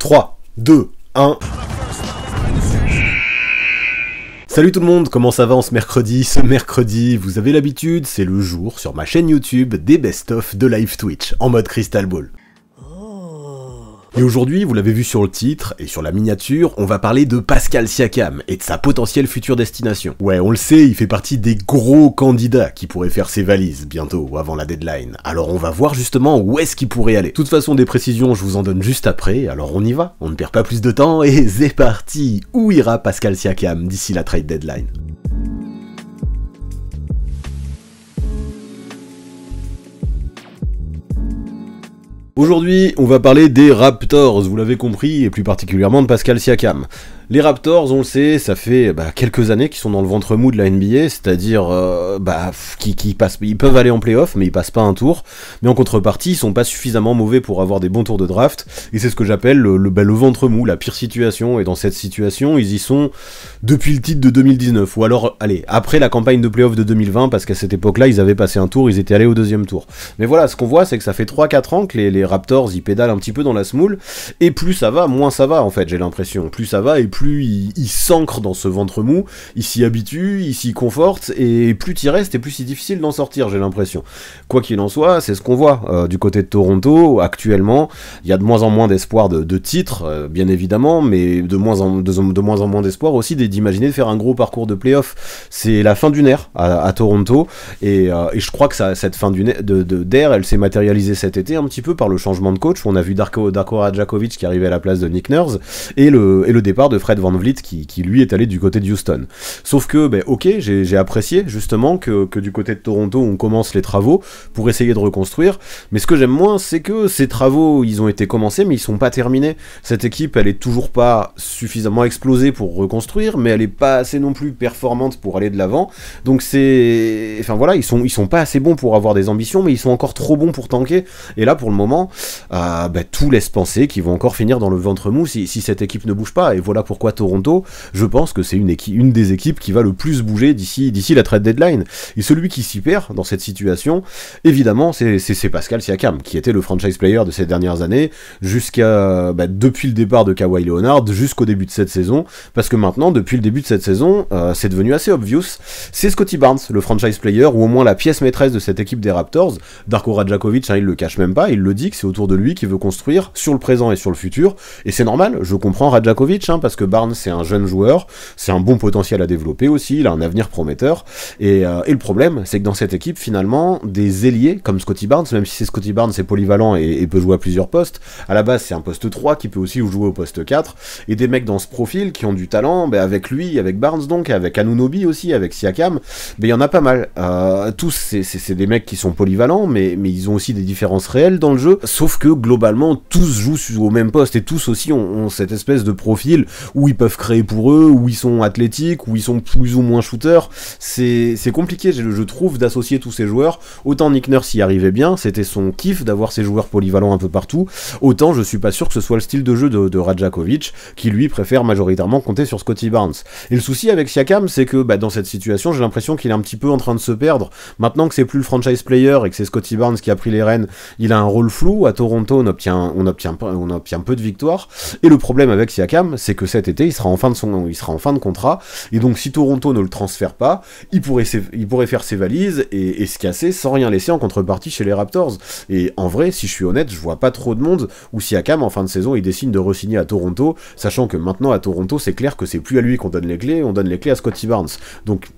3, 2, 1... Salut tout le monde, comment ça va en ce mercredi? Ce mercredi, vous avez l'habitude, c'est le jour sur ma chaîne YouTube des best-of de live Twitch, en mode Crystal Ball. Et aujourd'hui, vous l'avez vu sur le titre et sur la miniature, on va parler de Pascal Siakam et de sa potentielle future destination. Ouais, on le sait, il fait partie des gros candidats qui pourraient faire ses valises bientôt, avant la deadline. Alors on va voir justement où est-ce qu'il pourrait aller. De toute façon, des précisions, je vous en donne juste après, alors on y va, on ne perd pas plus de temps et c'est parti. Où ira Pascal Siakam d'ici la trade deadline? Aujourd'hui, on va parler des Raptors, vous l'avez compris, et plus particulièrement de Pascal Siakam. Les Raptors, on le sait, ça fait quelques années qu'ils sont dans le ventre mou de la NBA, c'est-à-dire ils peuvent aller en play-off, mais ils passent pas un tour. Mais en contrepartie, ils sont pas suffisamment mauvais pour avoir des bons tours de draft, et c'est ce que j'appelle le ventre mou, la pire situation. Et dans cette situation, ils y sont depuis le titre de 2019, ou alors, allez, après la campagne de play-off de 2020, parce qu'à cette époque-là, ils avaient passé un tour, ils étaient allés au deuxième tour. Mais voilà, ce qu'on voit, c'est que ça fait 3-4 ans que les Raptors, ils pédalent un petit peu dans la semoule, et plus ça va, moins ça va, en fait, j'ai l'impression. Plus ça va, et plus il s'ancre dans ce ventre mou, il s'y habitue, il s'y conforte, et plus t'y restes, et plus c'est difficile d'en sortir, j'ai l'impression. Quoi qu'il en soit, c'est ce qu'on voit du côté de Toronto, actuellement, il y a de moins en moins d'espoir de titres, bien évidemment, mais de moins en moins d'espoir aussi d'imaginer de faire un gros parcours de play-off. C'est la fin d'une ère à Toronto, et je crois que cette fin d'ère, elle s'est matérialisée cet été un petit peu par le changement de coach, où on a vu Darko Rajakovic qui arrivait à la place de Nick Nurse, et le départ de Fred VanVleet qui lui est allé du côté de Houston. Sauf que, ok, j'ai apprécié justement que du côté de Toronto on commence les travaux pour essayer de reconstruire, mais ce que j'aime moins, c'est que ces travaux, ils ont été commencés, mais ils sont pas terminés. Cette équipe, elle est toujours pas suffisamment explosée pour reconstruire, mais elle est pas assez non plus performante pour aller de l'avant, donc enfin voilà, ils sont pas assez bons pour avoir des ambitions, mais ils sont encore trop bons pour tanker, et là pour le moment, tout laisse penser qu'ils vont encore finir dans le ventre mou si cette équipe ne bouge pas, et voilà pourquoi Toronto, je pense que c'est une des équipes qui va le plus bouger d'ici la trade deadline. Et celui qui s'y perd dans cette situation, évidemment, c'est Pascal Siakam, qui était le franchise player de ces dernières années, depuis le départ de Kawhi Leonard jusqu'au début de cette saison, parce que maintenant, depuis le début de cette saison, c'est devenu assez obvious, c'est Scottie Barnes, le franchise player, ou au moins la pièce maîtresse de cette équipe des Raptors. Darko Rajakovic, il le cache même pas, il le dit que c'est autour de lui qu'il veut construire sur le présent et sur le futur, et c'est normal, je comprends Rajakovic, parce que Barnes c'est un jeune joueur, c'est un bon potentiel à développer aussi, il a un avenir prometteur, et le problème c'est que dans cette équipe finalement, des ailiers comme Scottie Barnes, même si Scottie Barnes c'est polyvalent et peut jouer à plusieurs postes, à la base c'est un poste 3 qui peut aussi jouer au poste 4, et des mecs dans ce profil qui ont du talent, avec lui, avec Barnes donc, avec Anunoby aussi, avec Siakam, il y en a pas mal, tous c'est des mecs qui sont polyvalents, mais ils ont aussi des différences réelles dans le jeu, sauf que globalement tous jouent au même poste, et tous aussi ont cette espèce de profil où ils peuvent créer pour eux, où ils sont athlétiques, où ils sont plus ou moins shooters. C'est compliqué, je trouve, d'associer tous ces joueurs. Autant Nick Nurse y arrivait bien, c'était son kiff d'avoir ces joueurs polyvalents un peu partout, autant je suis pas sûr que ce soit le style de jeu de Rajakovic, qui lui préfère majoritairement compter sur Scottie Barnes. Et le souci avec Siakam, c'est que dans cette situation, j'ai l'impression qu'il est un petit peu en train de se perdre. Maintenant que c'est plus le franchise player et que c'est Scottie Barnes qui a pris les rênes, il a un rôle flou. À Toronto, on obtient peu de victoires. Et le problème avec Siakam, c'est que cet été, il sera en fin de contrat, et donc si Toronto ne le transfère pas, il pourrait faire ses valises et se casser sans rien laisser en contrepartie chez les Raptors. Et en vrai, si je suis honnête, je vois pas trop de monde où Siakam, en fin de saison, il décide de re-signer à Toronto, sachant que maintenant à Toronto, c'est clair que c'est plus à lui qu'on donne les clés, on donne les clés à Scottie Barnes. Donc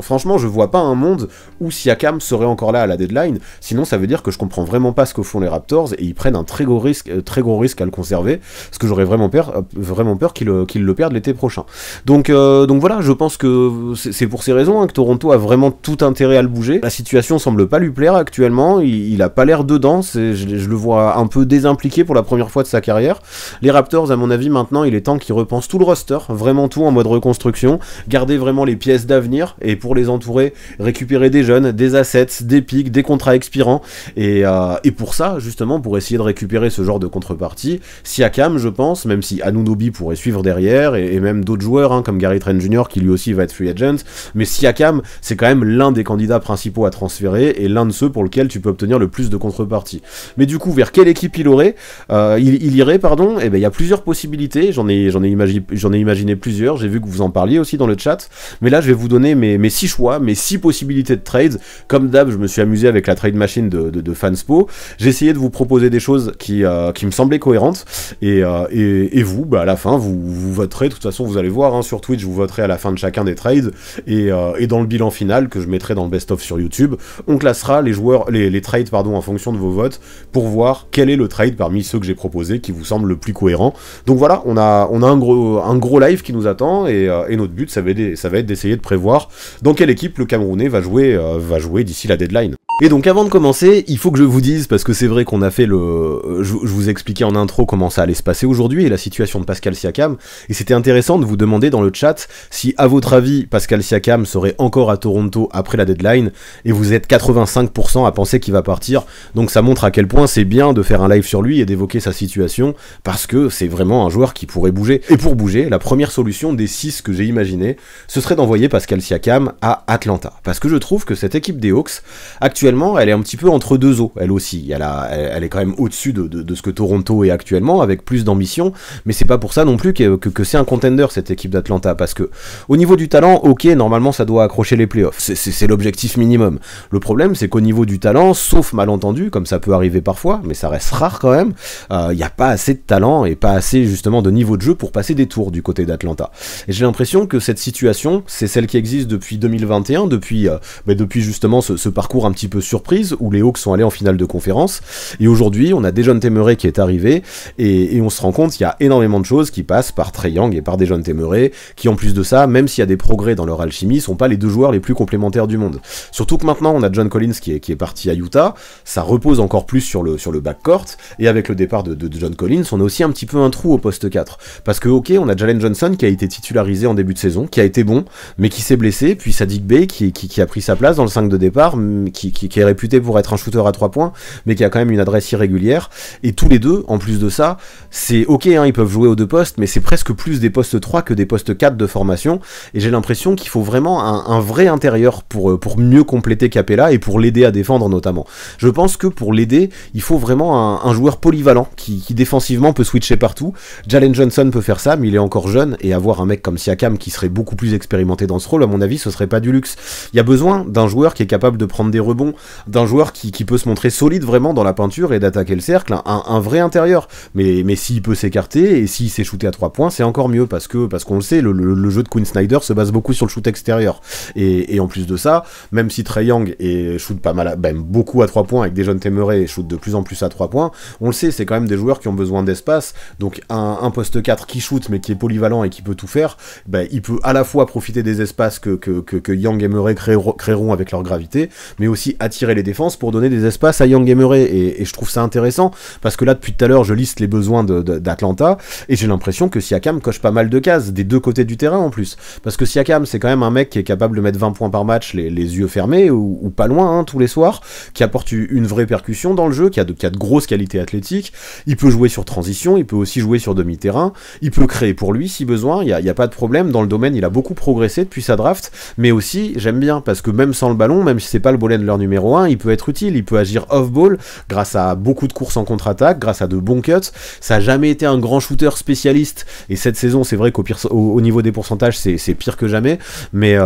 franchement, je vois pas un monde où Siakam serait encore là à la deadline, sinon ça veut dire que je comprends vraiment pas ce que font les Raptors, et ils prennent un très gros risque à le conserver, parce que j'aurais vraiment peur qu'ils le perdent l'été prochain. Donc voilà, je pense que c'est pour ces raisons que Toronto a vraiment tout intérêt à le bouger. La situation semble pas lui plaire actuellement, il a pas l'air dedans, je le vois un peu désimpliqué pour la première fois de sa carrière. Les Raptors, à mon avis, maintenant, il est temps qu'ils repensent tout le roster, vraiment tout en mode reconstruction, garder vraiment les pièces d'avenir, et pour les entourer, récupérer des jeunes, des assets, des pics, des contrats expirants, et pour ça, justement, pour essayer de récupérer ce genre de contrepartie, Siakam, je pense, même si Anunoby pourrait suivre derrière, et même d'autres joueurs, hein, comme Gary Trent Jr., qui lui aussi va être free agent, mais Siakam, c'est quand même l'un des candidats principaux à transférer, et l'un de ceux pour lequel tu peux obtenir le plus de contrepartie. Mais du coup, vers quelle équipe il irait, pardon, et ben il y a plusieurs possibilités, j'en ai imaginé plusieurs, j'ai vu que vous en parliez aussi dans le chat, mais là je vais vous donner mes 6 choix, mes 6 possibilités de trades. Comme d'hab, je me suis amusé avec la trade machine de Fanspo, j'ai essayé de vous proposer des choses qui me semblaient cohérentes, et vous, bah à la fin, vous voterez, de toute façon vous allez voir, hein, sur Twitch, vous voterez à la fin de chacun des trades, et dans le bilan final, que je mettrai dans le best-of sur YouTube, on classera les trades en fonction de vos votes, pour voir quel est le trade parmi ceux que j'ai proposés qui vous semble le plus cohérent. Donc voilà, on a un gros live qui nous attend, et notre but, ça va être d'essayer de prévoir dans quelle équipe le Camerounais va jouer d'ici la deadline. Et donc avant de commencer, il faut que je vous dise, parce que c'est vrai qu'on a fait je vous expliquais en intro comment ça allait se passer aujourd'hui, et la situation de Pascal Siakam, et c'était intéressant de vous demander dans le chat si, à votre avis, Pascal Siakam serait encore à Toronto après la deadline, et vous êtes 85% à penser qu'il va partir, donc ça montre à quel point c'est bien de faire un live sur lui et d'évoquer sa situation, parce que c'est vraiment un joueur qui pourrait bouger. Et pour bouger, la première solution des 6 que j'ai imaginé, ce serait d'envoyer Pascal Siakam à Atlanta, parce que je trouve que cette équipe des Hawks, actuellement, elle est un petit peu entre deux eaux, elle aussi. Elle est quand même au-dessus de ce que Toronto est actuellement, avec plus d'ambition, mais c'est pas pour ça non plus que c'est un contender, cette équipe d'Atlanta, parce que au niveau du talent, ok, normalement ça doit accrocher les playoffs, c'est l'objectif minimum. Le problème, c'est qu'au niveau du talent, sauf malentendu, comme ça peut arriver parfois, mais ça reste rare quand même, il n'y a pas assez de talent et pas assez justement de niveau de jeu pour passer des tours du côté d'Atlanta. Et j'ai l'impression que cette situation, c'est celle qui existe depuis 2021, depuis justement ce parcours un petit peu surprise, où les Hawks sont allés en finale de conférence, et aujourd'hui on a Dejounte Murray qui est arrivé, et on se rend compte qu'il y a énormément de choses qui passent par Trae Young et par Dejounte Murray, qui en plus de ça, même s'il y a des progrès dans leur alchimie, sont pas les deux joueurs les plus complémentaires du monde. Surtout que maintenant on a John Collins qui est parti à Utah, ça repose encore plus sur le backcourt, et avec le départ de John Collins, on a aussi un petit peu un trou au poste 4, parce que ok, on a Jalen Johnson qui a été titularisé en début de saison, qui a été bon, mais qui s'est blessé, puis Saddiq Bey qui a pris sa place dans le 5 de départ, qui est réputé pour être un shooter à 3 points, mais qui a quand même une adresse irrégulière, et tous les deux, en plus de ça, c'est ok, hein, ils peuvent jouer aux deux postes, mais c'est presque plus des postes 3 que des postes 4 de formation, et j'ai l'impression qu'il faut vraiment un vrai intérieur pour mieux compléter Capella, et pour l'aider à défendre notamment. Je pense que pour l'aider, il faut vraiment un joueur polyvalent, qui défensivement peut switcher partout. Jalen Johnson peut faire ça, mais il est encore jeune, et avoir un mec comme Siakam qui serait beaucoup plus expérimenté dans ce rôle, à mon avis, ce serait pas du luxe. Il y a besoin d'un joueur qui est capable de prendre des rebonds, d'un joueur qui peut se montrer solide vraiment dans la peinture et d'attaquer le cercle, un vrai intérieur, mais s'il peut s'écarter et s'il sait shooter à 3 points, c'est encore mieux, parce qu'on le sait, le jeu de Quinn Snyder se base beaucoup sur le shoot extérieur, et en plus de ça, même si Trae Young shoot pas mal, beaucoup à 3 points, avec Dejounte Murray shoot de plus en plus à 3 points, on le sait, c'est quand même des joueurs qui ont besoin d'espace, donc un poste 4 qui shoot mais qui est polyvalent et qui peut tout faire, il peut à la fois profiter des espaces que Young et Murray créeront avec leur gravité, mais aussi attirer les défenses pour donner des espaces à Young et Murray, et je trouve ça intéressant, parce que là depuis tout à l'heure je liste les besoins d'Atlanta, et j'ai l'impression que Siakam coche pas mal de cases, des deux côtés du terrain en plus, parce que Siakam c'est quand même un mec qui est capable de mettre 20 points par match les yeux fermés, ou pas loin, hein, tous les soirs, qui apporte une vraie percussion dans le jeu, qui a de grosses qualités athlétiques, il peut jouer sur transition, il peut aussi jouer sur demi-terrain, il peut créer pour lui si besoin, il y a pas de problème, dans le domaine il a beaucoup progressé depuis sa draft, mais aussi j'aime bien, parce que même sans le ballon, même si c'est pas le ball handler numéro 1, il peut être utile, il peut agir off-ball, grâce à beaucoup de courses en contre-attaque, grâce à de bons cuts, ça a jamais été un grand shooter spécialiste, et cette saison c'est vrai qu'au niveau des pourcentages c'est pire que jamais, mais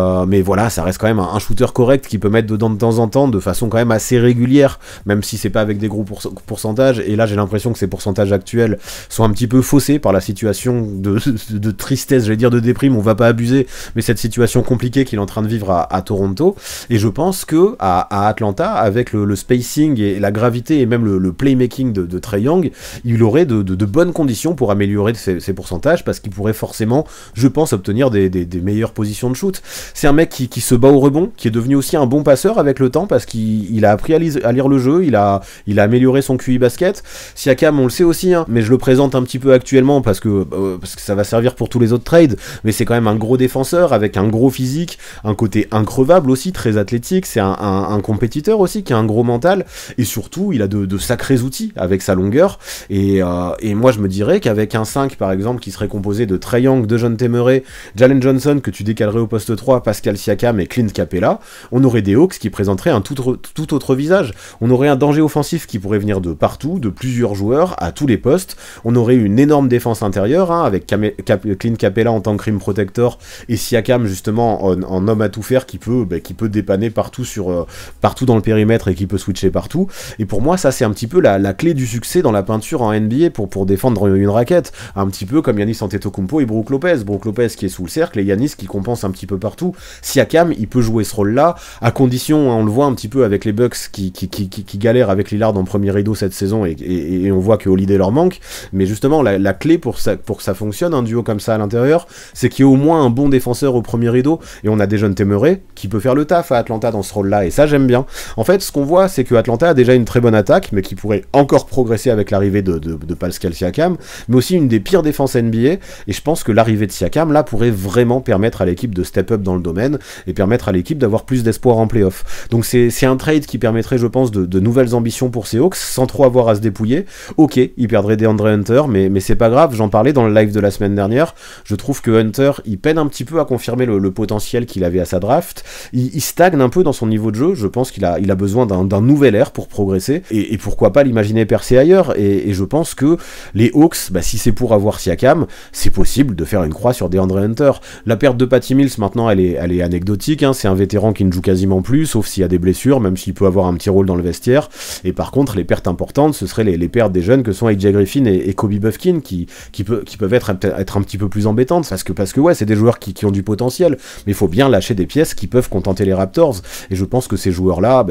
voilà, ça reste quand même un shooter correct qui peut mettre dedans de temps en temps, de façon quand même assez régulière, même si c'est pas avec des gros pourcentages, et là j'ai l'impression que ces pourcentages actuels sont un petit peu faussés par la situation de tristesse, j'allais dire de déprime, on va pas abuser, mais cette situation compliquée qu'il est en train de vivre à Toronto, et je pense que à Atlanta, avec le spacing et la gravité et même le playmaking de Trae Young, il aurait de bonnes conditions pour améliorer ses pourcentages, parce qu'il pourrait forcément, je pense, obtenir des meilleures positions de shoot. C'est un mec qui se bat au rebond, qui est devenu aussi un bon passeur avec le temps, parce qu'il a appris à lire le jeu, il a amélioré son QI basket. Siakam, on le sait aussi, hein, mais je le présente un petit peu actuellement parce que ça va servir pour tous les autres trades, mais c'est quand même un gros défenseur avec un gros physique, un côté increvable aussi, très athlétique, c'est un compétiteur aussi qui a un gros mental, et surtout il a de sacrés outils avec sa longueur, et moi je me dirais qu'avec un 5 par exemple qui serait composé de Trae Young, de Dejounte Murray, Jalen Johnson que tu décalerais au poste 3, Pascal Siakam et Clint Capella, on aurait des Hawks qui présenteraient un tout autre visage. On aurait un danger offensif qui pourrait venir de partout, de plusieurs joueurs, à tous les postes. On aurait une énorme défense intérieure, hein, avec Clint Capella en tant que rim protector, et Siakam justement en homme à tout faire qui peut dépanner partout dans le périmètre et qui peut switcher partout. Et pour moi, ça c'est un petit peu la clé du succès dans la peinture en NBA pour défendre une raquette. Un petit peu comme Giannis Antetokounmpo et Brook Lopez. Brook Lopez qui est sous le cercle et Giannis qui compense un petit peu partout. Siakam, il peut jouer ce rôle-là, à condition, on le voit un petit peu avec les Bucks qui galèrent avec Lillard en premier rideau cette saison, et on voit que Holiday leur manque, mais justement la clé pour que ça fonctionne, un duo comme ça à l'intérieur, c'est qu'il y ait au moins un bon défenseur au premier rideau, et on a Dejounte Murray qui peut faire le taf à Atlanta dans ce rôle-là, et ça j'aime bien. En fait, ce qu'on voit, c'est que Atlanta a déjà une très bonne attaque, mais qui pourrait encore progresser avec l'arrivée de Pascal Siakam, mais aussi une des pires défenses NBA, et je pense que l'arrivée de Siakam, là, pourrait vraiment permettre à l'équipe de step up dans le domaine, et permettre à l'équipe d'avoir plus d'espoir en playoff. Donc c'est un trade qui permettrait, je pense, de nouvelles ambitions pour ces Hawks, sans trop avoir à se dépouiller. Ok, ils perdraient DeAndre Hunter, mais c'est pas grave, j'en parlais dans le live de la semaine dernière, je trouve que Hunter, il peine un petit peu à confirmer le potentiel qu'il avait à sa draft, il stagne un peu dans son niveau de jeu, je pense qu'il a besoin d'un nouvel air pour progresser, et pourquoi pas l'imaginer percer ailleurs, et je pense que les Hawks, si c'est pour avoir Siakam, c'est possible de faire une croix sur DeAndre Hunter. La perte de Patty Mills, maintenant, elle est anecdotique, hein, c'est un vétéran qui ne joue quasiment plus, sauf s'il y a des blessures, même s'il peut avoir un petit rôle dans le vestiaire, et par contre, les pertes importantes, ce seraient les pertes des jeunes que sont AJ Griffin et Kobe Buffkin, qui peuvent être un petit peu plus embêtantes, parce que ouais, c'est des joueurs qui ont du potentiel, mais il faut bien lâcher des pièces qui peuvent contenter les Raptors, et je pense que ces joueurs-là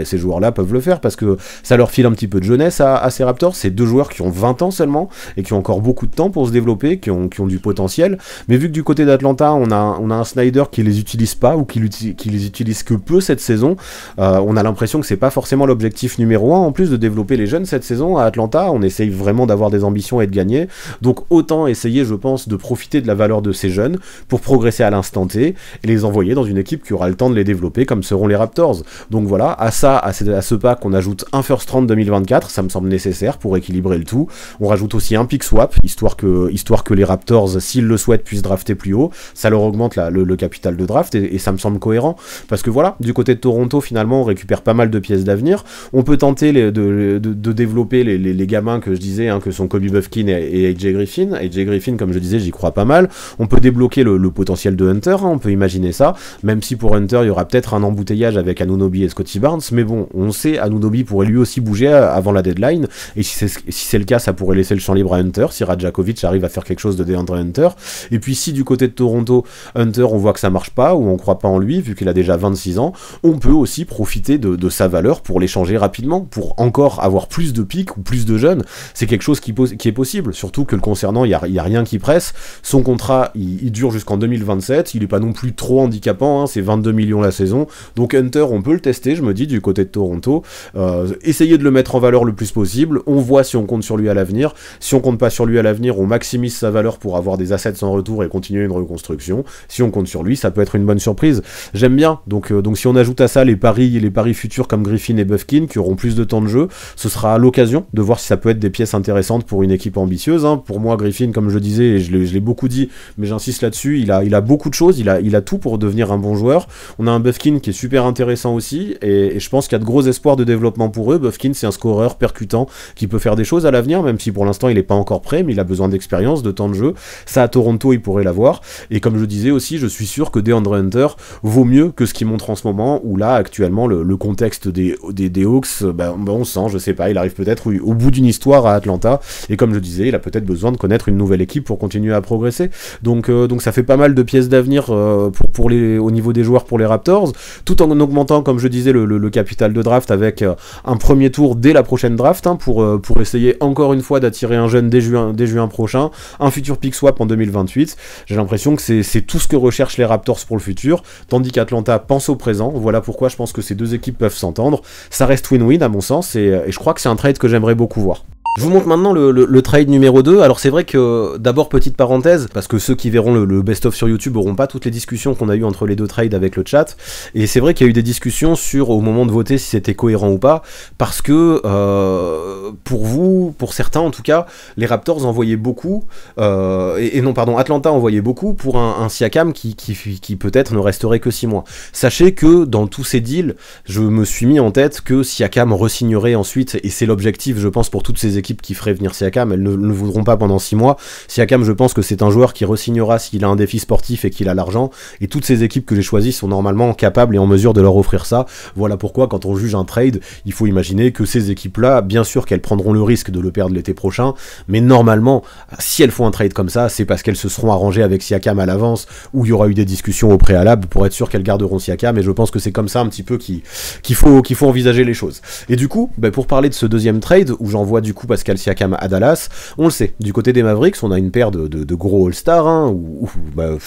peuvent le faire, parce que ça leur file un petit peu de jeunesse à ces Raptors. C'est deux joueurs qui ont 20 ans seulement, et qui ont encore beaucoup de temps pour se développer, qui ont du potentiel, mais vu que du côté d'Atlanta, on a un Snyder qui les utilise pas, ou qui les utilise que peu cette saison, on a l'impression que c'est pas forcément l'objectif numéro 1, en plus de développer les jeunes cette saison à Atlanta, on essaye vraiment d'avoir des ambitions et de gagner, donc autant essayer, je pense, de profiter de la valeur de ces jeunes pour progresser à l'instant T, et les envoyer dans une équipe qui aura le temps de les développer comme seront les Raptors. Donc voilà, à ce pack, on ajoute un first round 2024, ça me semble nécessaire pour équilibrer le tout. On rajoute aussi un pick swap, histoire que les Raptors, s'ils le souhaitent, puissent drafter plus haut, ça leur augmente le capital de draft, et ça me semble cohérent, parce que voilà, du côté de Toronto, finalement, on récupère pas mal de pièces d'avenir, on peut tenter de développer les gamins que je disais, hein, que sont Kobe Buffkin et AJ Griffin. AJ Griffin, comme je disais, j'y crois pas mal, on peut débloquer le potentiel de Hunter, hein, on peut imaginer ça, même si pour Hunter, il y aura peut-être un embouteillage avec Anunoby et Scottie Barnes, mais bon, on sait, Anunoby pourrait lui aussi bouger avant la deadline, et si c'est le cas, ça pourrait laisser le champ libre à Hunter, si Radjakovic arrive à faire quelque chose de DeAndre Hunter, et puis si du côté de Toronto, Hunter, on voit que ça marche pas, ou on croit pas en lui, vu qu'il a déjà 26 ans, on peut aussi profiter de sa valeur pour l'échanger rapidement, pour encore avoir plus de pics ou plus de jeunes, c'est quelque chose qui est possible, surtout que le concernant, il y a rien qui presse, son contrat, il dure jusqu'en 2027, il est pas non plus trop handicapant, hein, c'est 22 millions la saison, donc Hunter, on peut le tester, je me dis, du côté de Toronto, essayer de le mettre en valeur le plus possible, on voit si on compte sur lui à l'avenir, si on compte pas sur lui à l'avenir, on maximise sa valeur pour avoir des assets en retour et continuer une reconstruction, si on compte sur lui, ça peut être une bonne surprise, j'aime bien, donc si on ajoute à ça les paris futurs comme Griffin et Buffkin, qui auront plus de temps de jeu, ce sera l'occasion de voir si ça peut être des pièces intéressantes pour une équipe ambitieuse, hein. Pour moi, Griffin, comme je disais, et je l'ai beaucoup dit, mais j'insiste là-dessus, il a beaucoup de choses, il a tout pour devenir un bon joueur, on a un Buffkin qui est super intéressant aussi, et je pense qu'il y a de gros espoirs de développement pour eux. Buffkin, c'est un scoreur percutant qui peut faire des choses à l'avenir, même si pour l'instant il n'est pas encore prêt, mais il a besoin d'expérience, de temps de jeu, ça à Toronto il pourrait l'avoir, et comme je disais aussi, je suis sûr que DeAndre Hunter vaut mieux que ce qu'il montre en ce moment, où là actuellement le contexte des Hawks, on sent, je sais pas, il arrive peut-être au bout d'une histoire à Atlanta, et comme je disais, il a peut-être besoin de connaître une nouvelle équipe pour continuer à progresser, donc ça fait pas mal de pièces d'avenir au niveau des joueurs pour les Raptors, tout en augmentant, comme je disais, le capital de draft avec un premier tour dès la prochaine draft, hein, pour essayer encore une fois d'attirer un jeune dès juin prochain, un futur pick swap en 2028, j'ai l'impression que c'est tout ce que recherchent les Raptors pour le futur, tandis qu'Atlanta pense au présent, voilà pourquoi je pense que ces deux équipes peuvent s'entendre, ça reste win-win à mon sens, et je crois que c'est un trade que j'aimerais beaucoup voir. Je vous montre maintenant le trade numéro 2, alors c'est vrai que, d'abord petite parenthèse, parce que ceux qui verront le best-of sur YouTube auront pas tout toutes les discussions qu'on a eues entre les deux trades avec le chat, et c'est vrai qu'il y a eu des discussions sur, au moment de voter, si c'était cohérent ou pas, parce que, pour vous, pour certains en tout cas, les Raptors envoyaient beaucoup, Atlanta envoyait beaucoup pour un Siakam qui peut-être ne resterait que 6 mois. Sachez que, dans tous ces deals, je me suis mis en tête que Siakam re-signerait ensuite, et c'est l'objectif, je pense, pour toutes ces équipes qui feraient venir Siakam, elles ne le voudront pas pendant 6 mois. Siakam, je pense que c'est un joueur qui re-signera s'il a un défi sportif et qu'il a l'argent, et toutes ces équipes que j'ai choisies sont normalement capables et en mesure de leur offrir ça. Voilà pourquoi, quand on juge un trade, il faut imaginer que ces équipes-là, bien sûr qu'elles prendront le risque de le perdre l'été prochain, mais normalement, si elles font un trade comme ça, c'est parce qu'elles se seront arrangées avec Siakam à l'avance, où il y aura eu des discussions au préalable pour être sûr qu'elles garderont Siakam, et je pense que c'est comme ça un petit peu qu'il faut envisager les choses. Et du coup, pour parler de ce deuxième trade, où j'envoie du coup Pascal Siakam à Dallas, on le sait, du côté des Mavericks, on a une paire de gros All-Stars, hein,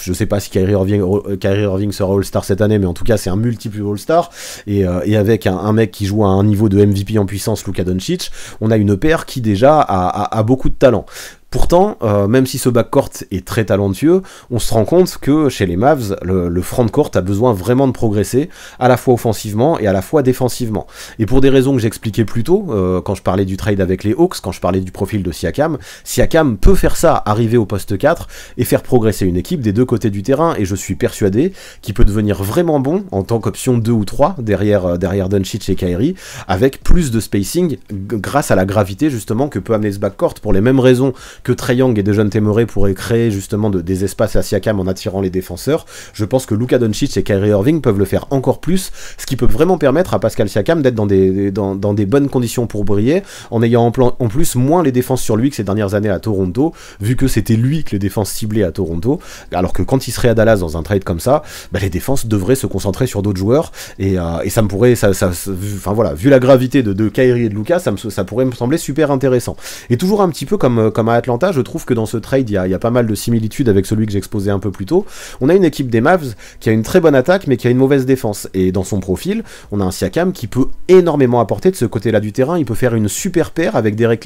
je sais pas si Kyrie Irving sera All-Star cette année, mais en tout cas c'est un multiple All-Star, et avec un mec qui joue à un niveau de MVP en puissance, Luka Doncic, on a une paire qui déjà a beaucoup de talent. Pourtant, même si ce backcourt est très talentueux, on se rend compte que chez les Mavs, le frontcourt a besoin vraiment de progresser, à la fois offensivement et à la fois défensivement. Et pour des raisons que j'expliquais plus tôt, quand je parlais du trade avec les Hawks, quand je parlais du profil de Siakam, Siakam peut faire ça, arriver au poste 4 et faire progresser une équipe des deux côtés du terrain, et je suis persuadé qu'il peut devenir vraiment bon en tant qu'option 2 ou 3 derrière Doncic et Kyrie, avec plus de spacing grâce à la gravité justement que peut amener ce backcourt, pour les mêmes raisons que Trae Young et Dejounte Murray pourraient créer justement des espaces à Siakam en attirant les défenseurs. Je pense que Luka Doncic et Kyrie Irving peuvent le faire encore plus, ce qui peut vraiment permettre à Pascal Siakam d'être dans des bonnes conditions pour briller, en ayant en plus moins les défenses sur lui que ces dernières années à Toronto, vu que c'était lui que les défenses ciblaient à Toronto, alors que quand il serait à Dallas dans un trade comme ça, les défenses devraient se concentrer sur d'autres joueurs, et ça me pourrait, vu la gravité de Kyrie et de Luka, ça pourrait me sembler super intéressant. Et toujours un petit peu comme à Atlanta, je trouve que dans ce trade, il y a pas mal de similitudes avec celui que j'exposais un peu plus tôt. On a une équipe des Mavs qui a une très bonne attaque, mais qui a une mauvaise défense. Et dans son profil, on a un Siakam qui peut énormément apporter de ce côté-là du terrain. Il peut faire une super paire avec Derek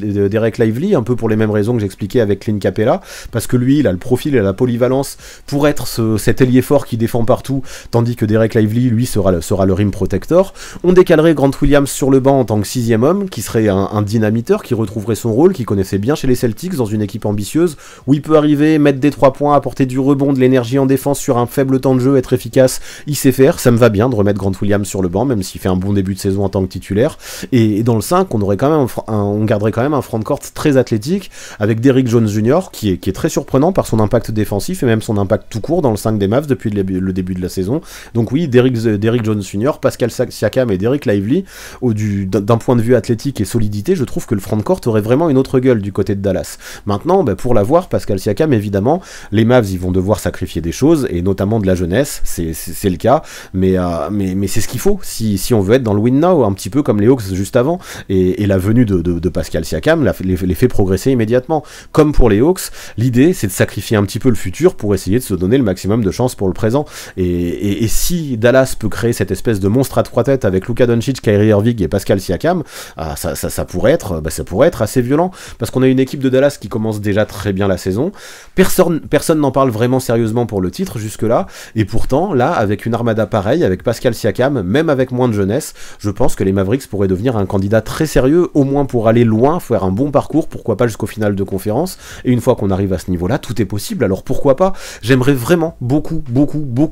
Lively, un peu pour les mêmes raisons que j'expliquais avec Clint Capella, parce que lui, il a le profil et la polyvalence pour être cet ailier fort qui défend partout, tandis que Derek Lively, lui, sera le rim protector. On décalerait Grant Williams sur le banc en tant que 6e homme, qui serait un dynamiteur, qui retrouverait son rôle, qui connaissait bien chez les Celtics dans une équipe ambitieuse, où il peut arriver, mettre des 3 points, apporter du rebond, de l'énergie en défense sur un faible temps de jeu, être efficace, il sait faire. Ça me va bien de remettre Grant Williams sur le banc, même s'il fait un bon début de saison en tant que titulaire. Et dans le 5, on garderait quand même un frontcourt très athlétique, avec Derrick Jones Jr., qui est très surprenant par son impact défensif, et même son impact tout court dans le 5 des Mavs depuis le début de la saison. Donc oui, Derrick Jones Jr., Pascal Siakam et Derek Lively, d'un point de vue athlétique et solidité, je trouve que le frontcourt aurait vraiment une autre gueule du côté de Dallas. Maintenant, pour l'avoir, Pascal Siakam, évidemment, les Mavs, ils vont devoir sacrifier des choses, et notamment de la jeunesse, c'est le cas, mais c'est ce qu'il faut, si on veut être dans le win now, un petit peu comme les Hawks juste avant, et la venue de Pascal Siakam les fait progresser immédiatement. Comme pour les Hawks, l'idée, c'est de sacrifier un petit peu le futur pour essayer de se donner le maximum de chance pour le présent, et si Dallas peut créer cette espèce de monstre à 3 têtes avec Luka Doncic, Kyrie Irving et Pascal Siakam, ça pourrait être assez violent, parce qu'on a une équipe de Dallas qui commence déjà très bien la saison, personne n'en parle vraiment sérieusement pour le titre jusque-là, et pourtant, là, avec une armada pareille, avec Pascal Siakam, même avec moins de jeunesse, je pense que les Mavericks pourraient devenir un candidat très sérieux, au moins pour aller loin, faire un bon parcours, pourquoi pas jusqu'au final de conférence, et une fois qu'on arrive à ce niveau-là, tout est possible, alors pourquoi pas. J'aimerais vraiment beaucoup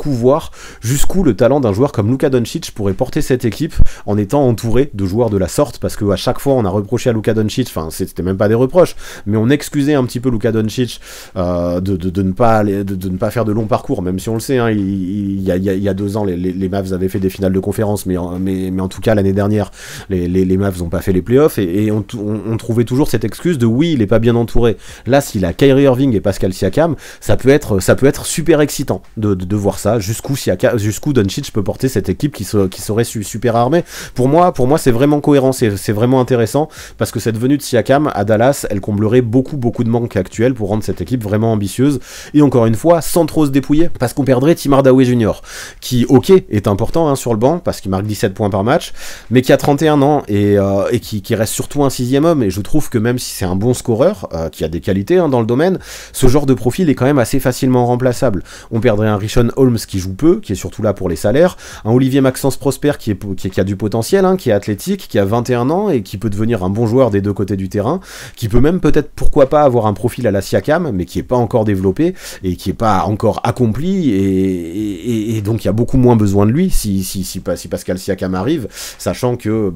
voir jusqu'où le talent d'un joueur comme Luka Doncic pourrait porter cette équipe en étant entouré de joueurs de la sorte, parce qu'à chaque fois on a reproché à Luka Doncic, enfin c'était même pas des reproches, mais on excusait un petit peu Luka Doncic de ne pas faire de long parcours, même si on le sait, hein, il y a 2 ans les Mavs avaient fait des finales de conférence, mais en tout cas l'année dernière les Mavs n'ont pas fait les playoffs, et on trouvait toujours cette excuse de oui, il est pas bien entouré. Là, s'il a Kyrie Irving et Pascal Siakam, ça peut être super excitant de voir ça, jusqu'où Doncic peut porter cette équipe qui serait super armée. Pour moi c'est vraiment cohérent, c'est vraiment intéressant, parce que cette venue de Siakam à Dallas, elle comblerait beaucoup beaucoup de manques actuels pour rendre cette équipe vraiment ambitieuse, et encore une fois, sans trop se dépouiller, parce qu'on perdrait Tim Hardaway Jr., qui, ok, est important sur le banc, parce qu'il marque 17 points par match, mais qui a 31 ans, et qui reste surtout un 6e homme, et je trouve que même si c'est un bon scoreur, qui a des qualités dans le domaine, ce genre de profil est quand même assez facilement remplaçable. On perdrait un Richaun Holmes qui joue peu, qui est surtout là pour les salaires, un Olivier Maxence Prosper qui a du potentiel, qui est athlétique, qui a 21 ans, et qui peut devenir un bon joueur des deux côtés du terrain, qui peut même peut-être, pourquoi pas, avoir un profil à la Siakam, mais qui est pas encore développé, et qui est pas encore accompli, et donc il y a beaucoup moins besoin de lui si Pascal Siakam arrive, sachant qu'il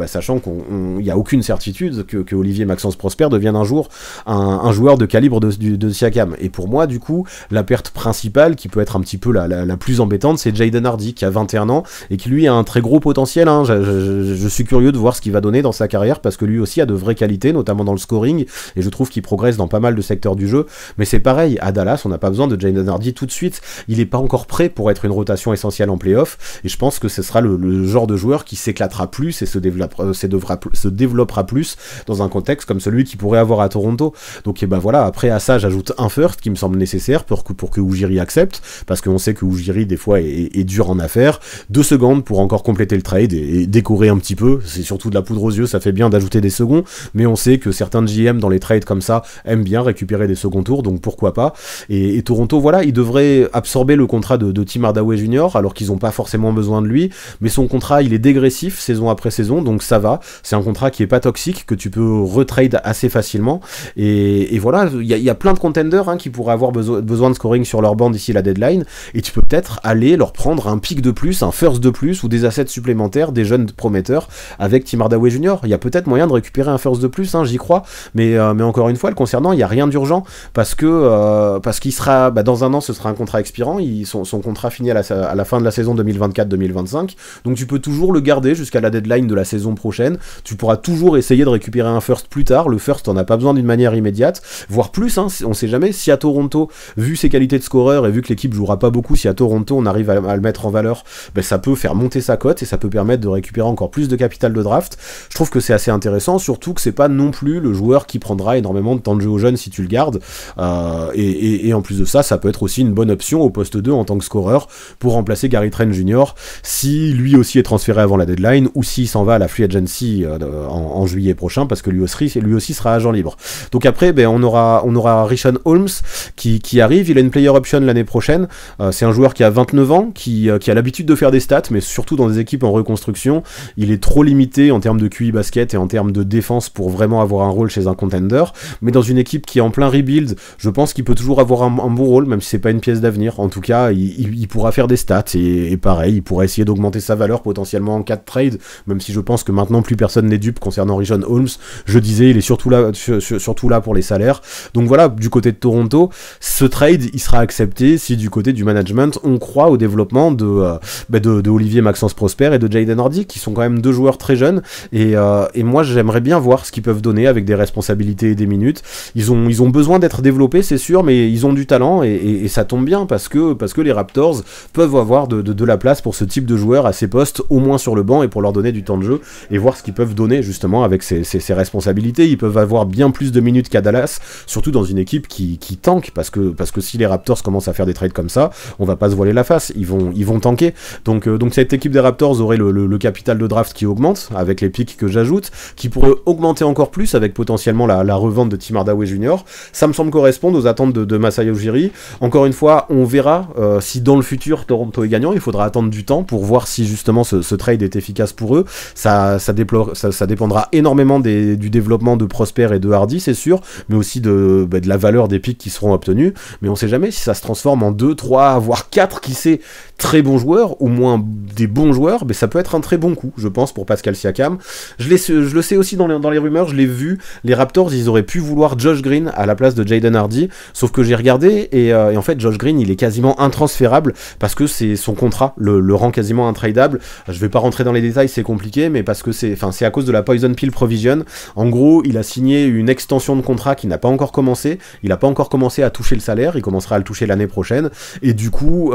n'y a aucune certitude que Olivier Maxence Prosper devienne un jour un joueur de calibre de Siakam. Et pour moi, du coup, la perte principale, qui peut être un petit peu la plus embêtante, c'est Jaden Hardy, qui a 21 ans, et qui lui a un très gros potentiel. Je suis curieux de voir ce qu'il va donner dans sa carrière, parce que lui aussi a de vraies qualités, notamment dans le scoring, et je trouve qu'il progresse dans pas mal de secteurs du jeu. Mais c'est pareil, à Dallas, on n'a pas besoin de Jaden Hardy tout de suite, il est pas encore prêt pour être une rotation essentielle en playoff, et je pense que ce sera le genre de joueur qui s'éclatera plus et se développera plus dans un contexte comme celui qu'il pourrait avoir à Toronto. Donc voilà, après à ça j'ajoute un first qui me semble nécessaire pour que Ujiri accepte, parce qu'on sait que Ujiri des fois est dur en affaires, 2 secondes pour encore compléter le trade et décorer un petit peu, c'est surtout de la poudre aux yeux, ça fait bien d'ajouter des seconds, mais on sait que certains GM dans les trades comme ça aiment bien récupérer des seconds tours, donc pourquoi pas. Et Toronto, voilà, il devrait absorber le contrat de Tim Hardaway Jr., alors qu'ils n'ont pas forcément besoin de lui, mais son contrat il est dégressif saison après saison, donc ça va, c'est un contrat qui est pas toxique, que tu peux retrade assez facilement, et voilà, il y a plein de contenders qui pourraient avoir besoin de scoring sur leur banc d'ici la deadline, et tu peux peut-être aller leur prendre un pick de plus, un first de plus, ou des assets supplémentaires, des jeunes prometteurs, avec Tim Hardaway Jr. Il y a peut-être moyen de récupérer un first de plus, j'y crois, mais encore une fois, le concernant, il n'y a rien d'urgent, parce qu'il sera, dans un an, ce sera un contrat expirant, son contrat finit à la fin de la saison 2024-2025, donc tu peux toujours le garder jusqu'à la deadline de la saison prochaine, tu pourras toujours essayer de récupérer un first plus tard, le first on n'a pas besoin d'une manière immédiate, voire plus, on sait jamais, si à Toronto, vu ses qualités de scoreur et vu que l'équipe jouera pas beaucoup, si à Toronto on arrive à le mettre en valeur, ça peut faire monter sa cote et ça peut permettre de récupérer encore plus de capital de draft. Je trouve que c'est assez intéressant, surtout que c'est pas non plus le joueur qui prendra énormément de temps de jeu aux jeunes si tu le gardes, et en plus de ça, ça peut être aussi une bonne option au poste 2 en tant que scoreur pour remplacer Gary Trent Jr. si lui aussi est transféré avant la deadline, ou s'il s'en va à la free agency en juillet prochain, parce que lui aussi sera agent libre. Donc après, on aura Richaun Holmes qui arrive, il a une player option l'année prochaine, c'est un joueur qui a 29 ans, qui a l'habitude de faire des stats, mais surtout dans des équipes en reconstruction, il est trop limité en termes de QI basket et en termes de défense pour vraiment avoir un rôle chez un contender, mais dans une équipe qui est en plein rebuild, je pense qu'il peut toujours avoir un bon rôle, même si c'est pas une pièce d'avenir. En tout cas, il pourra faire des stats, et pareil, il pourra essayer d'augmenter sa valeur potentiellement en cas de trade, même si je pense que maintenant plus personne n'est dupe concernant Richaun Holmes. Je disais, il est surtout là pour les salaires. Donc voilà, du côté de Toronto, ce trade il sera accepté si du côté du management on croit au développement de Olivier Maxence Prosper et de Jaden Hardy, qui sont quand même 2 joueurs très jeunes, et moi j'aimerais bien voir ce qu'ils peuvent donner avec des responsabilités et des minutes. Ils ont besoin d'être développés, c'est sûr, mais ils ont du talent, et ça tombe bien parce que les Raptors peuvent avoir de la place pour ce type de joueurs à ces postes, au moins sur le banc, et pour leur donner du temps de jeu et voir ce qu'ils peuvent donner justement avec ces responsabilités. Ils peuvent avoir bien plus de minutes qu'à Dallas, surtout dans une équipe qui tank, parce que si les Raptors commencent à faire des trades comme ça, on va pas se voiler la face, ils vont tanker. Donc cette équipe des Raptors aurait le capital de draft qui augmente avec les picks que j'ajoute, qui pourrait augmenter encore plus avec potentiellement la revente de Tim Hardaway Jr. Ça me semble correspondre aux attentes de Masai Ujiri. Encore une fois, on verra si dans le futur Toronto est gagnant. Il faudra attendre du temps pour voir si justement ce trade est efficace pour eux. Ça dépendra énormément du développement de Prosper et de Hardy, c'est sûr, mais aussi de la valeur des picks qui seront obtenus. Mais on sait jamais si ça se transforme en 2, 3, voire 4, qui sait, très bons joueurs, au moins des bons joueurs, mais ça peut être un très bon coup, je pense, pour Pascal Siakam. Je le sais aussi dans les rumeurs, je l'ai vu, les Raptors, ils auraient pu vouloir Josh Green à la place de Jaden Hardy, sauf que j'ai regardé, et en fait, Josh Green, il est quasiment intransférable, parce que c'est son contrat, le rend quasiment intradable. Je vais pas rentrer dans les détails, c'est compliqué, mais parce que c'est à cause de la Poison Pill Provision. En gros, il a signé une extension de contrat qui n'a pas encore commencé, il n'a pas encore commencé à toucher le salaire, il commencera à le toucher l'année prochaine, et du coup,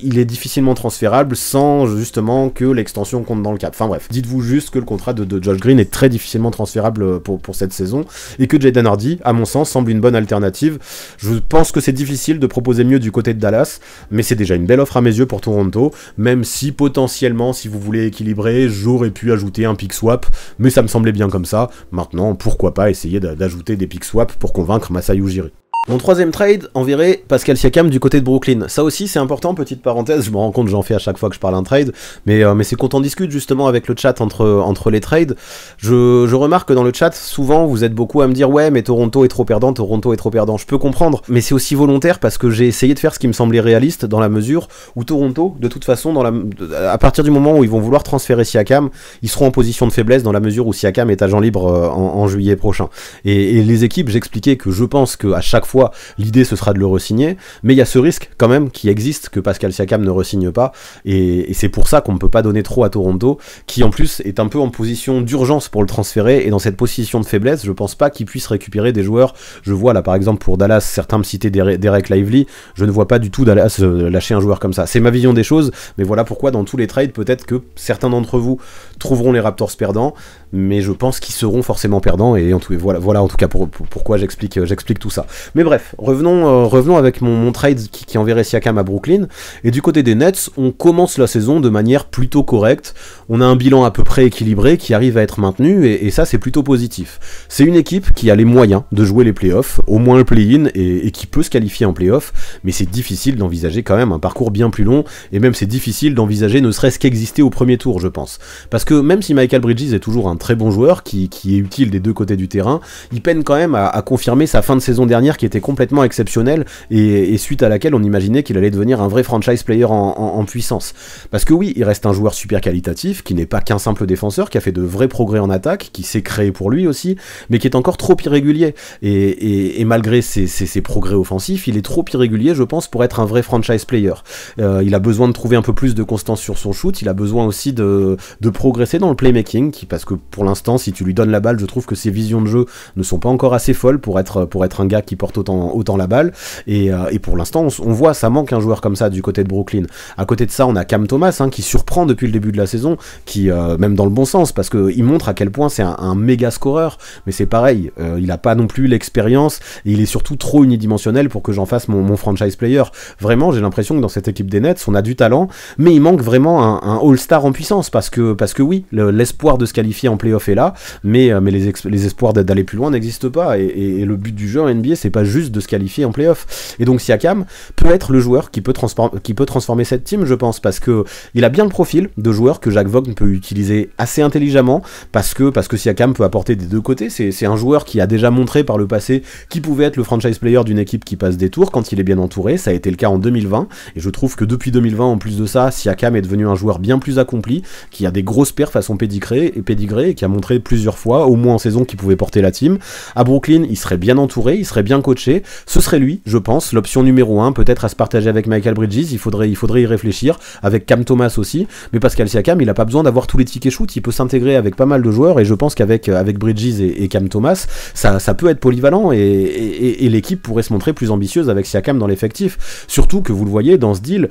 il est difficilement transférable sans justement que l'extension compte dans le cap. Enfin bref, dites-vous juste que le contrat de Josh Green est très difficilement transférable pour cette saison, et que Jaden Hardy Hardy, à mon sens, semble une bonne alternative. Je pense que c'est difficile de proposer mieux du côté de Dallas, mais c'est déjà une belle offre à mes yeux pour Toronto, même si potentiellement, si vous voulez équilibrer, j'aurais pu ajouter un pick swap, mais ça me semblait bien comme ça. Maintenant, pourquoi pas essayer d'ajouter des pick swaps pour convaincre Masai Ujiri. Mon troisième trade enverrait Pascal Siakam du côté de Brooklyn. Ça aussi c'est important, petite parenthèse, je me rends compte, j'en fais à chaque fois que je parle d'un trade, mais c'est quand on discute justement avec le chat entre les trades, je remarque que dans le chat, souvent vous êtes beaucoup à me dire ouais mais Toronto est trop perdant, je peux comprendre, mais c'est aussi volontaire parce que j'ai essayé de faire ce qui me semblait réaliste dans la mesure où Toronto, de toute façon, à partir du moment où ils vont vouloir transférer Siakam, ils seront en position de faiblesse dans la mesure où Siakam est agent libre en juillet prochain. Et les équipes, j'expliquais que je pense qu'à chaque fois, l'idée ce sera de le re-signer, mais il y a ce risque quand même qui existe que Pascal Siakam ne re-signe pas, et c'est pour ça qu'on ne peut pas donner trop à Toronto, qui en plus est un peu en position d'urgence pour le transférer, et dans cette position de faiblesse, je pense pas qu'il puisse récupérer des joueurs. Je vois là par exemple pour Dallas, certains me citaient Derek Lively, je ne vois pas du tout Dallas lâcher un joueur comme ça. C'est ma vision des choses, mais voilà pourquoi dans tous les trades, peut-être que certains d'entre vous trouveront les Raptors perdants, mais je pense qu'ils seront forcément perdants, et voilà en tout cas pourquoi j'explique tout ça. Mais bref, revenons avec mon trade qui enverrait Siakam à Brooklyn, et du côté des Nets, on commence la saison de manière plutôt correcte, on a un bilan à peu près équilibré qui arrive à être maintenu, et ça c'est plutôt positif. C'est une équipe qui a les moyens de jouer les playoffs, au moins le play-in, et qui peut se qualifier en playoffs, mais c'est difficile d'envisager quand même un parcours bien plus long, et même c'est difficile d'envisager ne serait-ce qu'exister au premier tour, je pense. Parce que même si Michael Bridges est toujours un très bon joueur, qui est utile des deux côtés du terrain, il peine quand même à confirmer sa fin de saison dernière qui était complètement exceptionnelle, et suite à laquelle on imaginait qu'il allait devenir un vrai franchise player en puissance. Parce que oui, il reste un joueur super qualitatif, qui n'est pas qu'un simple défenseur, qui a fait de vrais progrès en attaque, qui s'est créé pour lui aussi, mais qui est encore trop irrégulier, et malgré ses progrès offensifs, il est trop irrégulier, je pense, pour être un vrai franchise player. Il a besoin de trouver un peu plus de constance sur son shoot, il a besoin aussi de progresser dans le playmaking, parce que pour l'instant, si tu lui donnes la balle, je trouve que ses visions de jeu ne sont pas encore assez folles pour être un gars qui porte autant la balle, et pour l'instant on voit ça manque un joueur comme ça du côté de Brooklyn. À côté de ça, on a Cam Thomas qui surprend depuis le début de la saison, qui même dans le bon sens, parce qu'il montre à quel point c'est un méga scoreur, mais c'est pareil, il a pas non plus l'expérience, et il est surtout trop unidimensionnel pour que j'en fasse mon franchise player. Vraiment, j'ai l'impression que dans cette équipe des Nets, on a du talent, mais il manque vraiment un all-star en puissance, parce que oui, l'espoir de se qualifier en playoff est là, mais les espoirs d'aller plus loin n'existent pas, et le but du jeu en NBA, c'est pas juste de se qualifier en playoff. Et donc Siakam peut être le joueur qui peut transformer cette team, je pense, parce que il a bien le profil de joueur que Jacques Vaughn peut utiliser assez intelligemment, parce que Siakam peut apporter des deux côtés. C'est un joueur qui a déjà montré par le passé qu'il pouvait être le franchise player d'une équipe qui passe des tours quand il est bien entouré. Ça a été le cas en 2020, et je trouve que depuis 2020, en plus de ça, Siakam est devenu un joueur bien plus accompli, qui a des grosses perfs façon pédigré, et qui a montré plusieurs fois, au moins en saison, qu'il pouvait porter la team. À Brooklyn, il serait bien entouré, il serait bien coaché, ce serait lui, je pense, l'option numéro 1, peut-être à se partager avec Michael Bridges, il faudrait y réfléchir, avec Cam Thomas aussi, mais Pascal Siakam, il a pas besoin d'avoir tous les tickets shoot, il peut s'intégrer avec pas mal de joueurs, et je pense qu'avec Bridges et Cam Thomas, ça peut être polyvalent, et l'équipe pourrait se montrer plus ambitieuse avec Siakam dans l'effectif, surtout que vous le voyez, dans ce deal,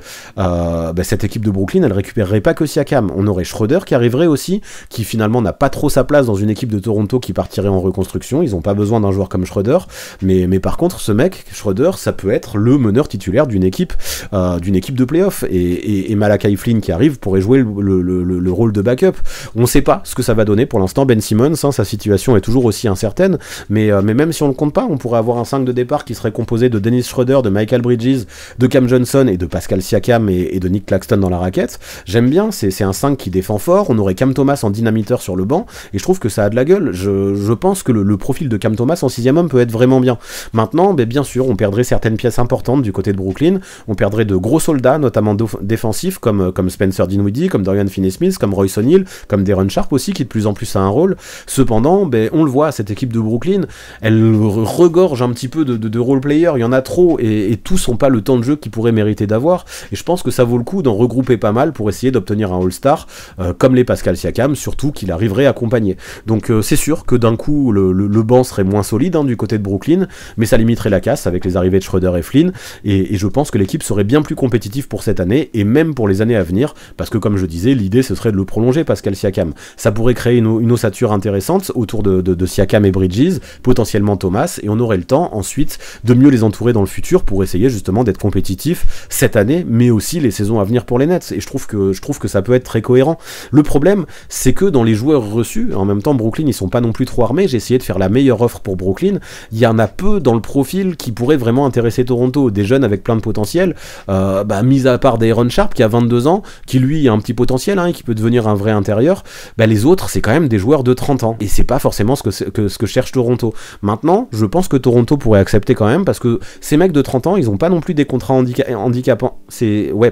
cette équipe de Brooklyn, elle récupérerait pas que Siakam, on aurait Schroeder qui arriverait aussi, qui finalement n'a pas trop sa place dans une équipe de Toronto qui partirait en reconstruction, ils ont pas besoin d'un joueur comme Schroeder, mais par contre, ce mec, Schroeder, ça peut être le meneur titulaire d'une équipe de playoff, et Malachi Flynn qui arrive pourrait jouer le rôle de backup. On sait pas ce que ça va donner pour l'instant. Ben Simmons, sa situation est toujours aussi incertaine, mais même si on le compte pas, on pourrait avoir un 5 de départ qui serait composé de Dennis Schroeder, de Michael Bridges, de Cam Johnson et de Pascal Siakam et de Nick Claxton dans la raquette. J'aime bien, c'est un 5 qui défend fort, on aurait Cam Thomas en dynamiteur sur le banc, et je trouve que ça a de la gueule. Je pense que le profil de Cam Thomas en 6ème homme peut être vraiment bien. Maintenant, bien sûr, on perdrait certaines pièces importantes du côté de Brooklyn, on perdrait de gros soldats, notamment défensifs, comme Spencer Dinwiddie, comme Dorian Finney-Smith, comme Royce O'Neal, comme Darren Sharp aussi, qui de plus en plus a un rôle. Cependant, on le voit, cette équipe de Brooklyn, elle regorge un petit peu de role-players, il y en a trop, et tous n'ont pas le temps de jeu qu'ils pourraient mériter d'avoir, et je pense que ça vaut le coup d'en regrouper pas mal pour essayer d'obtenir un All-Star, comme les Pascal Siakam, surtout qu'il arriverait à accompagner. Donc c'est sûr que d'un coup, le banc serait moins solide du côté de Brooklyn, mais ça limiterait la casse avec les arrivées de Schroeder et Flynn, et je pense que l'équipe serait bien plus compétitive pour cette année, et même pour les années à venir, parce que comme je disais, l'idée ce serait de le prolonger, Pascal Siakam. Ça pourrait créer une ossature intéressante autour de Siakam et Bridges, potentiellement Thomas, et on aurait le temps ensuite de mieux les entourer dans le futur pour essayer justement d'être compétitif cette année, mais aussi les saisons à venir pour les Nets. Et je trouve que ça peut être très cohérent. Le problème, c'est que dans les joueurs reçus, en même temps Brooklyn, ils sont pas non plus trop armés, j'ai essayé de faire la meilleure offre pour Brooklyn, il y en a peu dans le profil qui pourrait vraiment intéresser Toronto, des jeunes avec plein de potentiel, mis à part Day'Ron Sharpe qui a 22 ans, qui lui a un petit potentiel, hein, qui peut devenir un vrai intérieur, les autres c'est quand même des joueurs de 30 ans, et c'est pas forcément ce que cherche Toronto. Maintenant, je pense que Toronto pourrait accepter quand même, parce que ces mecs de 30 ans, ils ont pas non plus des contrats handicapants,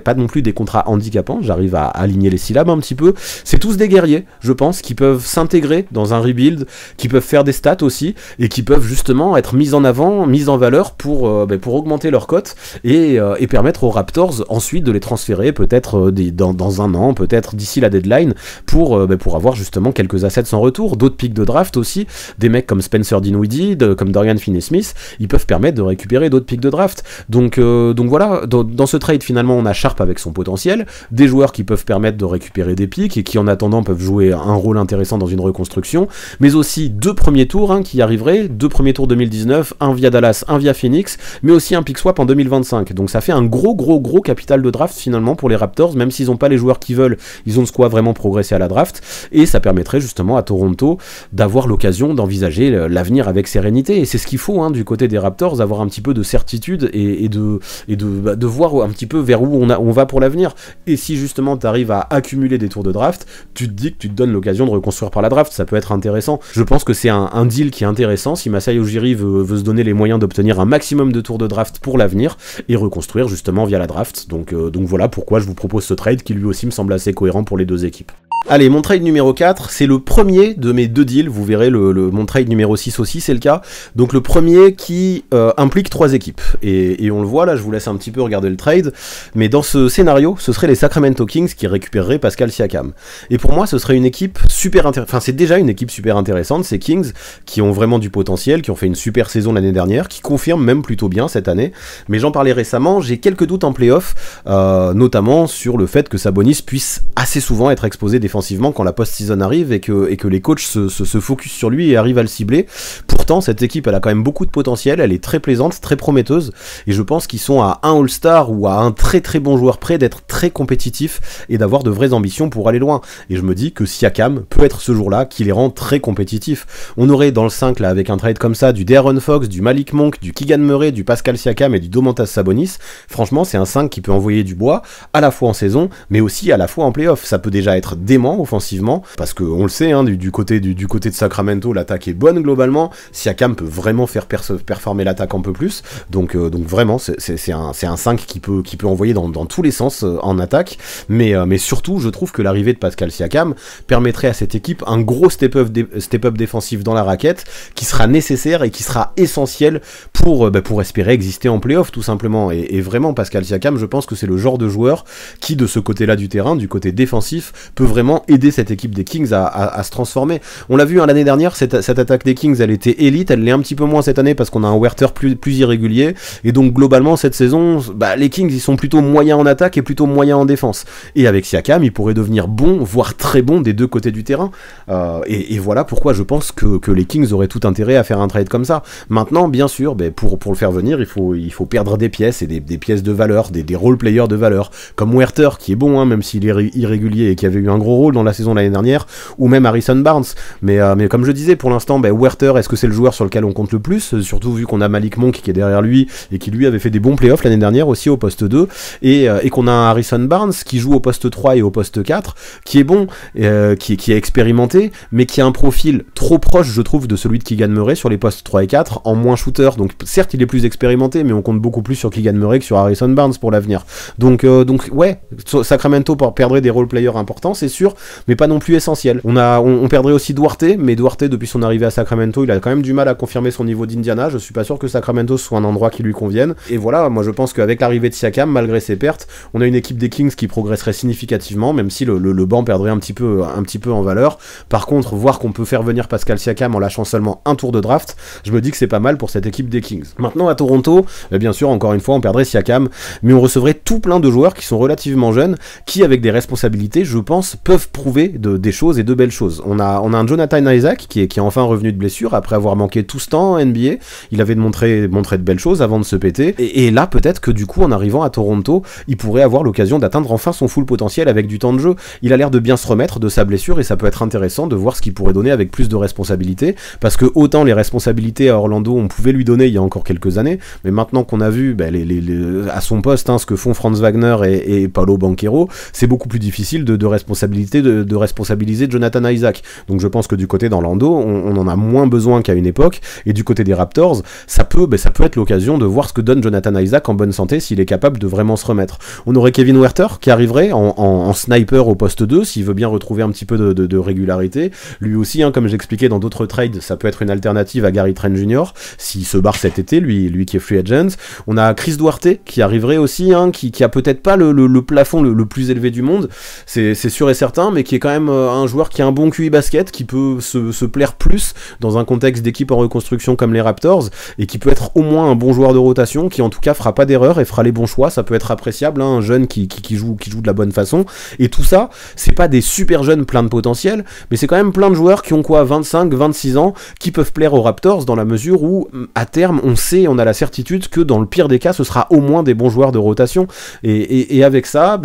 pas non plus des contrats handicapants, j'arrive à aligner les syllabes un petit peu, c'est tous des guerriers, je pense, qui peuvent s'intégrer dans un rebuild, qui peuvent faire des stats aussi, et qui peuvent justement être mis en avant, mis en valeur pour augmenter leur cote, et permettre aux Raptors ensuite de les transférer peut-être dans un an, peut-être d'ici la deadline, pour avoir justement quelques assets en retour, d'autres pics de draft aussi, des mecs comme Spencer Dinwiddie, comme Dorian Finney-Smith, ils peuvent permettre de récupérer d'autres pics de draft. Donc voilà, dans ce trade finalement on a Sharpe avec son potentiel, des joueurs qui peuvent permettre de récupérer des pics et qui en attendant peuvent jouer un rôle intéressant dans une reconstruction, mais aussi 2 premiers tours qui arriveraient, 2 premiers tours 2019, un via Dallas, un via Phoenix, mais aussi un pick swap en 2025. Donc ça fait un gros capital de draft finalement pour les Raptors, même s'ils n'ont pas les joueurs qu'ils veulent, ils ont de quoi vraiment progresser à la draft, et ça permettrait justement à Toronto d'avoir l'occasion d'envisager l'avenir avec sérénité, et c'est ce qu'il faut du côté des Raptors, avoir un petit peu de certitude et de voir un petit peu vers où on va pour l'avenir. Et si justement tu arrives à accumuler des tours de draft, tu te dis que tu te donnes l'occasion de reconstruire par la draft, ça peut être intéressant. Je pense que c'est un deal qui est intéressant si Masai Ujiri veut se donner les moyens d'obtenir un maximum de tours de draft pour l'avenir et reconstruire justement via la draft. Donc voilà pourquoi je vous propose ce trade qui lui aussi me semble assez cohérent pour les deux équipes. Allez, mon trade numéro 4, c'est le premier de mes 2 deals, vous verrez mon trade numéro 6 aussi, c'est le cas. Donc le premier qui implique 3 équipes, et on le voit là, je vous laisse un petit peu regarder le trade, mais dans ce scénario, ce serait les Sacramento Kings qui récupéreraient Pascal Siakam. Et pour moi, ce serait une équipe super intéressante, enfin c'est déjà une équipe super intéressante, ces Kings, qui ont vraiment du potentiel, qui ont fait une super saison l'année dernière, qui confirment même plutôt bien cette année, mais j'en parlais récemment, j'ai quelques doutes en playoff, notamment sur le fait que Sabonis puisse assez souvent être exposé défensivement quand la post-season arrive et que les coachs se focus sur lui et arrivent à le cibler. Pourtant, cette équipe, elle a quand même beaucoup de potentiel, elle est très plaisante, très prometteuse, et je pense qu'ils sont à un All-Star ou à un très très bon joueur près d'être très compétitifs et d'avoir de vraies ambitions pour aller loin. Et je me dis que Siakam peut être ce jour-là qui les rend très compétitifs. On aurait dans le 5, là, avec un trade comme ça, du De'Aaron Fox, du Malik Monk, du Keegan Murray, du Pascal Siakam et du Domantas Sabonis. Franchement, c'est un 5 qui peut envoyer du bois, à la fois en saison, mais aussi à la fois en playoff. Ça peut déjà être dément offensivement, parce que on le sait, du côté de Sacramento, l'attaque est bonne globalement. Siakam peut vraiment faire performer l'attaque un peu plus, donc vraiment c'est un 5 qui peut envoyer dans tous les sens en attaque, mais surtout je trouve que l'arrivée de Pascal Siakam permettrait à cette équipe un gros step-up défensif dans la raquette, qui sera nécessaire et qui sera essentiel pour espérer exister en playoff tout simplement, et vraiment Pascal Siakam, je pense que c'est le genre de joueur qui de ce côté-là du terrain, du côté défensif, peut vraiment aider cette équipe des Kings à se transformer. On l'a vu l'année dernière, cette attaque des Kings, elle était élite, elle l'est un petit peu moins cette année parce qu'on a un Huerter plus irrégulier, et donc globalement cette saison, les Kings ils sont plutôt moyens en attaque et plutôt moyens en défense, et avec Siakam ils pourraient devenir bons, voire très bons des deux côtés du terrain, et voilà pourquoi je pense que les Kings auraient tout intérêt à faire un trade comme ça. Maintenant bien sûr, pour le faire venir il faut perdre des pièces, et des pièces de valeur, des role players de valeur, comme Huerter qui est bon même s'il est irrégulier et qui avait eu un gros rôle dans la saison l'année dernière, ou même Harrison Barnes, mais comme je disais, pour l'instant Huerter, est-ce que c'est le joueur sur lequel on compte le plus, surtout vu qu'on a Malik Monk qui est derrière lui et qui lui avait fait des bons playoffs l'année dernière aussi au poste 2, et qu'on a un Harrison Barnes qui joue au poste 3 et au poste 4, qui est bon, qui est expérimenté, mais qui a un profil trop proche je trouve de celui de Keegan Murray sur les postes 3 et 4, en moins shooter, donc certes il est plus expérimenté, mais on compte beaucoup plus sur Keegan Murray que sur Harrison Barnes pour l'avenir, donc ouais, Sacramento perdrait des role players importants c'est sûr, mais pas non plus essentiel. On perdrait aussi Duarte, mais Duarte depuis son arrivée à Sacramento, il a quand même du mal à confirmer son niveau d'Indiana, je suis pas sûr que Sacramento soit un endroit qui lui convienne, et voilà, moi je pense qu'avec l'arrivée de Siakam, malgré ses pertes, on a une équipe des Kings qui progresserait significativement, même si le banc perdrait un petit peu en valeur. Par contre, voir qu'on peut faire venir Pascal Siakam en lâchant seulement un tour de draft, je me dis que c'est pas mal pour cette équipe des Kings. Maintenant à Toronto, bien sûr, encore une fois, on perdrait Siakam, mais on recevrait tout plein de joueurs qui sont relativement jeunes, qui avec des responsabilités, je pense, peuvent prouver des choses et de belles choses. On a un Jonathan Isaac qui est enfin revenu de blessure après avoir manqué tout ce temps en NBA. Il avait montré de belles choses avant de se péter, et là peut-être que du coup en arrivant à Toronto, il pourrait avoir l'occasion d'atteindre enfin son full potentiel avec du temps de jeu. Il a l'air de bien se remettre de sa blessure, et ça peut être intéressant de voir ce qu'il pourrait donner avec plus de responsabilités, parce que autant les responsabilités à Orlando on pouvait lui donner il y a encore quelques années, mais maintenant qu'on a vu à son poste ce que font Franz Wagner et Paolo Banchero, c'est beaucoup plus difficile de responsabiliser Jonathan Isaac. Donc je pense que du côté d'Orlando, on en a moins besoin qu'à une époque, et du côté des Raptors, ça peut être l'occasion de voir ce que donne Jonathan Isaac en bonne santé, s'il est capable de vraiment se remettre. On aurait Kevin Huerter qui arriverait en sniper au poste 2, s'il veut bien retrouver un petit peu de régularité. Lui aussi, comme j'expliquais dans d'autres trades, ça peut être une alternative à Gary Trent Jr. s'il se barre cet été, lui qui est free agent. On a Chris Duarte qui arriverait aussi, qui a peut-être pas le plafond le plus élevé du monde, c'est sûr et certain, mais qui est quand même un joueur qui a un bon QI basket, qui peut se plaire plus dans un contexte d'équipe en reconstruction comme les Raptors, et qui peut être au moins un bon joueur de rotation, qui en tout cas fera pas d'erreur et fera les bons choix. Ça peut être appréciable, un jeune qui joue de la bonne façon, et tout ça, c'est pas des super jeunes plein de potentiel, mais c'est quand même plein de joueurs qui ont 25, 26 ans, qui peuvent plaire aux Raptors dans la mesure où, à terme, on a la certitude que dans le pire des cas, ce sera au moins des bons joueurs de rotation, et avec ça,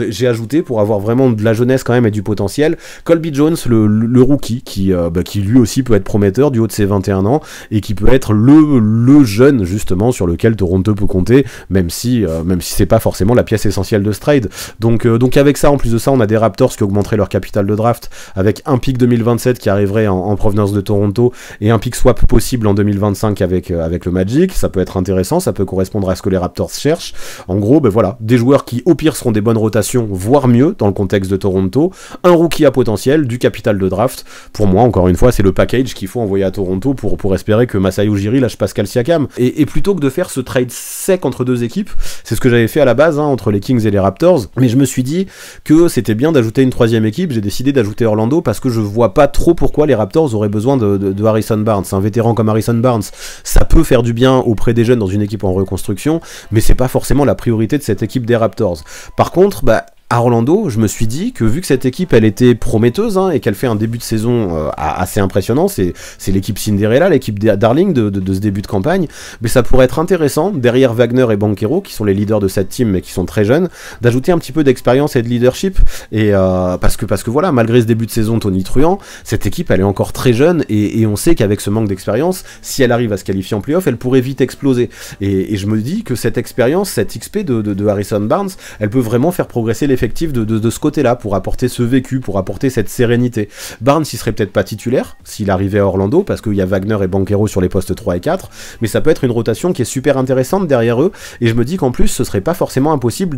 j'ai ajouté, pour avoir vraiment de la jeunesse quand même et du potentiel, Colby Jones, le rookie, qui lui aussi peut être prometteur du haut de ses 21 ans, et qui peut être le jeune justement sur lequel Toronto peut compter, même si c'est pas forcément la pièce essentielle de ce trade. Donc avec ça, en plus de ça, on a des Raptors qui augmenteraient leur capital de draft, avec un pick 2027 qui arriverait en provenance de Toronto, et un pick swap possible en 2025 avec le Magic. Ça peut être intéressant, ça peut correspondre à ce que les Raptors cherchent. En gros, voilà, des joueurs qui au pire seront des bonnes rotations, voire mieux dans le contexte de Toronto, un rookie à potentiel, du capital de draft. Pour moi, encore une fois, c'est le package qu'il faut envoyer à Toronto pour espérer que Masai Ujiri lâche Pascal Siakam. Et plutôt que de faire ce trade sec entre deux équipes, c'est ce que j'avais fait à la base, entre les Kings et les Raptors, mais je me suis dit que c'était bien d'ajouter une troisième équipe. J'ai décidé d'ajouter Orlando parce que je vois pas trop pourquoi les Raptors auraient besoin de Harrison Barnes. Un vétéran comme Harrison Barnes, ça peut faire du bien auprès des jeunes dans une équipe en reconstruction, mais c'est pas forcément la priorité de cette équipe des Raptors. Par contre, à Orlando, je me suis dit que vu que cette équipe elle était prometteuse et qu'elle fait un début de saison assez impressionnant, c'est l'équipe Cinderella, l'équipe Darling de ce début de campagne, mais ça pourrait être intéressant, derrière Wagner et Banchero, qui sont les leaders de cette team mais qui sont très jeunes, d'ajouter un petit peu d'expérience et de leadership, et parce que voilà, malgré ce début de saison tonitruant, cette équipe elle est encore très jeune, et on sait qu'avec ce manque d'expérience, si elle arrive à se qualifier en playoff, elle pourrait vite exploser, et je me dis que cette expérience, cette XP de Harrison Barnes, elle peut vraiment faire progresser l'effectif de ce côté-là, pour apporter ce vécu, pour apporter cette sérénité. Barnes, il serait peut-être pas titulaire s'il arrivait à Orlando, parce qu'il y a Wagner et Banchero sur les postes 3 et 4, mais ça peut être une rotation qui est super intéressante derrière eux, et je me dis qu'en plus, ce serait pas forcément impossible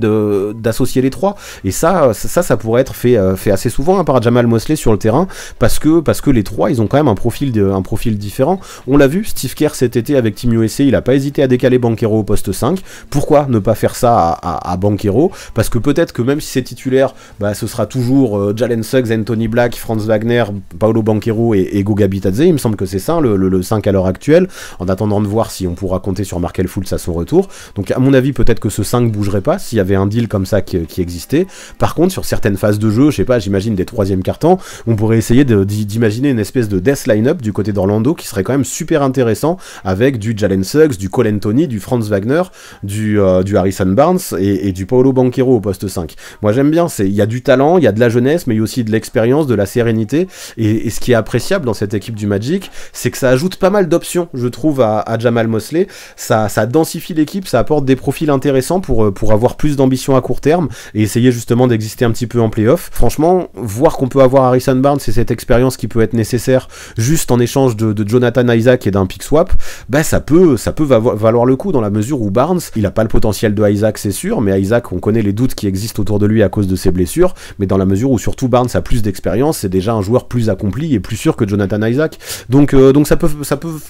d'associer les trois, et ça pourrait être fait assez souvent par Jamal Mosley sur le terrain, parce que les trois, ils ont quand même un profil différent. On l'a vu, Steve Kerr cet été avec Team USA, il a pas hésité à décaler Banchero au poste 5, pourquoi ne pas faire ça à Banchero, parce que peut-être que même si c'est titulaire, ce sera toujours Jalen Suggs, Anthony Black, Franz Wagner, Paolo Banchero et Goga Bitadze. Il me semble que c'est ça le 5 à l'heure actuelle, en attendant de voir si on pourra compter sur Markelle Fultz à son retour. Donc à mon avis, peut-être que ce 5 bougerait pas s'il y avait un deal comme ça qui existait. Par contre, sur certaines phases de jeu, je sais pas, j'imagine des troisième cartons, on pourrait essayer d'imaginer une espèce de death line-up du côté d'Orlando qui serait quand même super intéressant, avec du Jalen Suggs, du Cole Anthony, du Franz Wagner, du Harrison Barnes et du Paolo Banchero au poste 5. Moi j'aime bien, il y a du talent, il y a de la jeunesse, mais il y a aussi de l'expérience, de la sérénité, et ce qui est appréciable dans cette équipe du Magic, c'est que ça ajoute pas mal d'options, je trouve, à Jamal Mosley. Ça densifie l'équipe, ça apporte des profils intéressants pour avoir plus d'ambition à court terme, et essayer justement d'exister un petit peu en playoff. Franchement, voir qu'on peut avoir Harrison Barnes et cette expérience qui peut être nécessaire juste en échange de Jonathan Isaac et d'un pick swap, ça peut valoir le coup, dans la mesure où Barnes, il a pas le potentiel de Isaac, c'est sûr, mais Isaac, on connaît les doutes qui existent autour de lui à cause de ses blessures, mais dans la mesure où surtout Barnes a plus d'expérience, c'est déjà un joueur plus accompli et plus sûr que Jonathan Isaac. Donc ça peut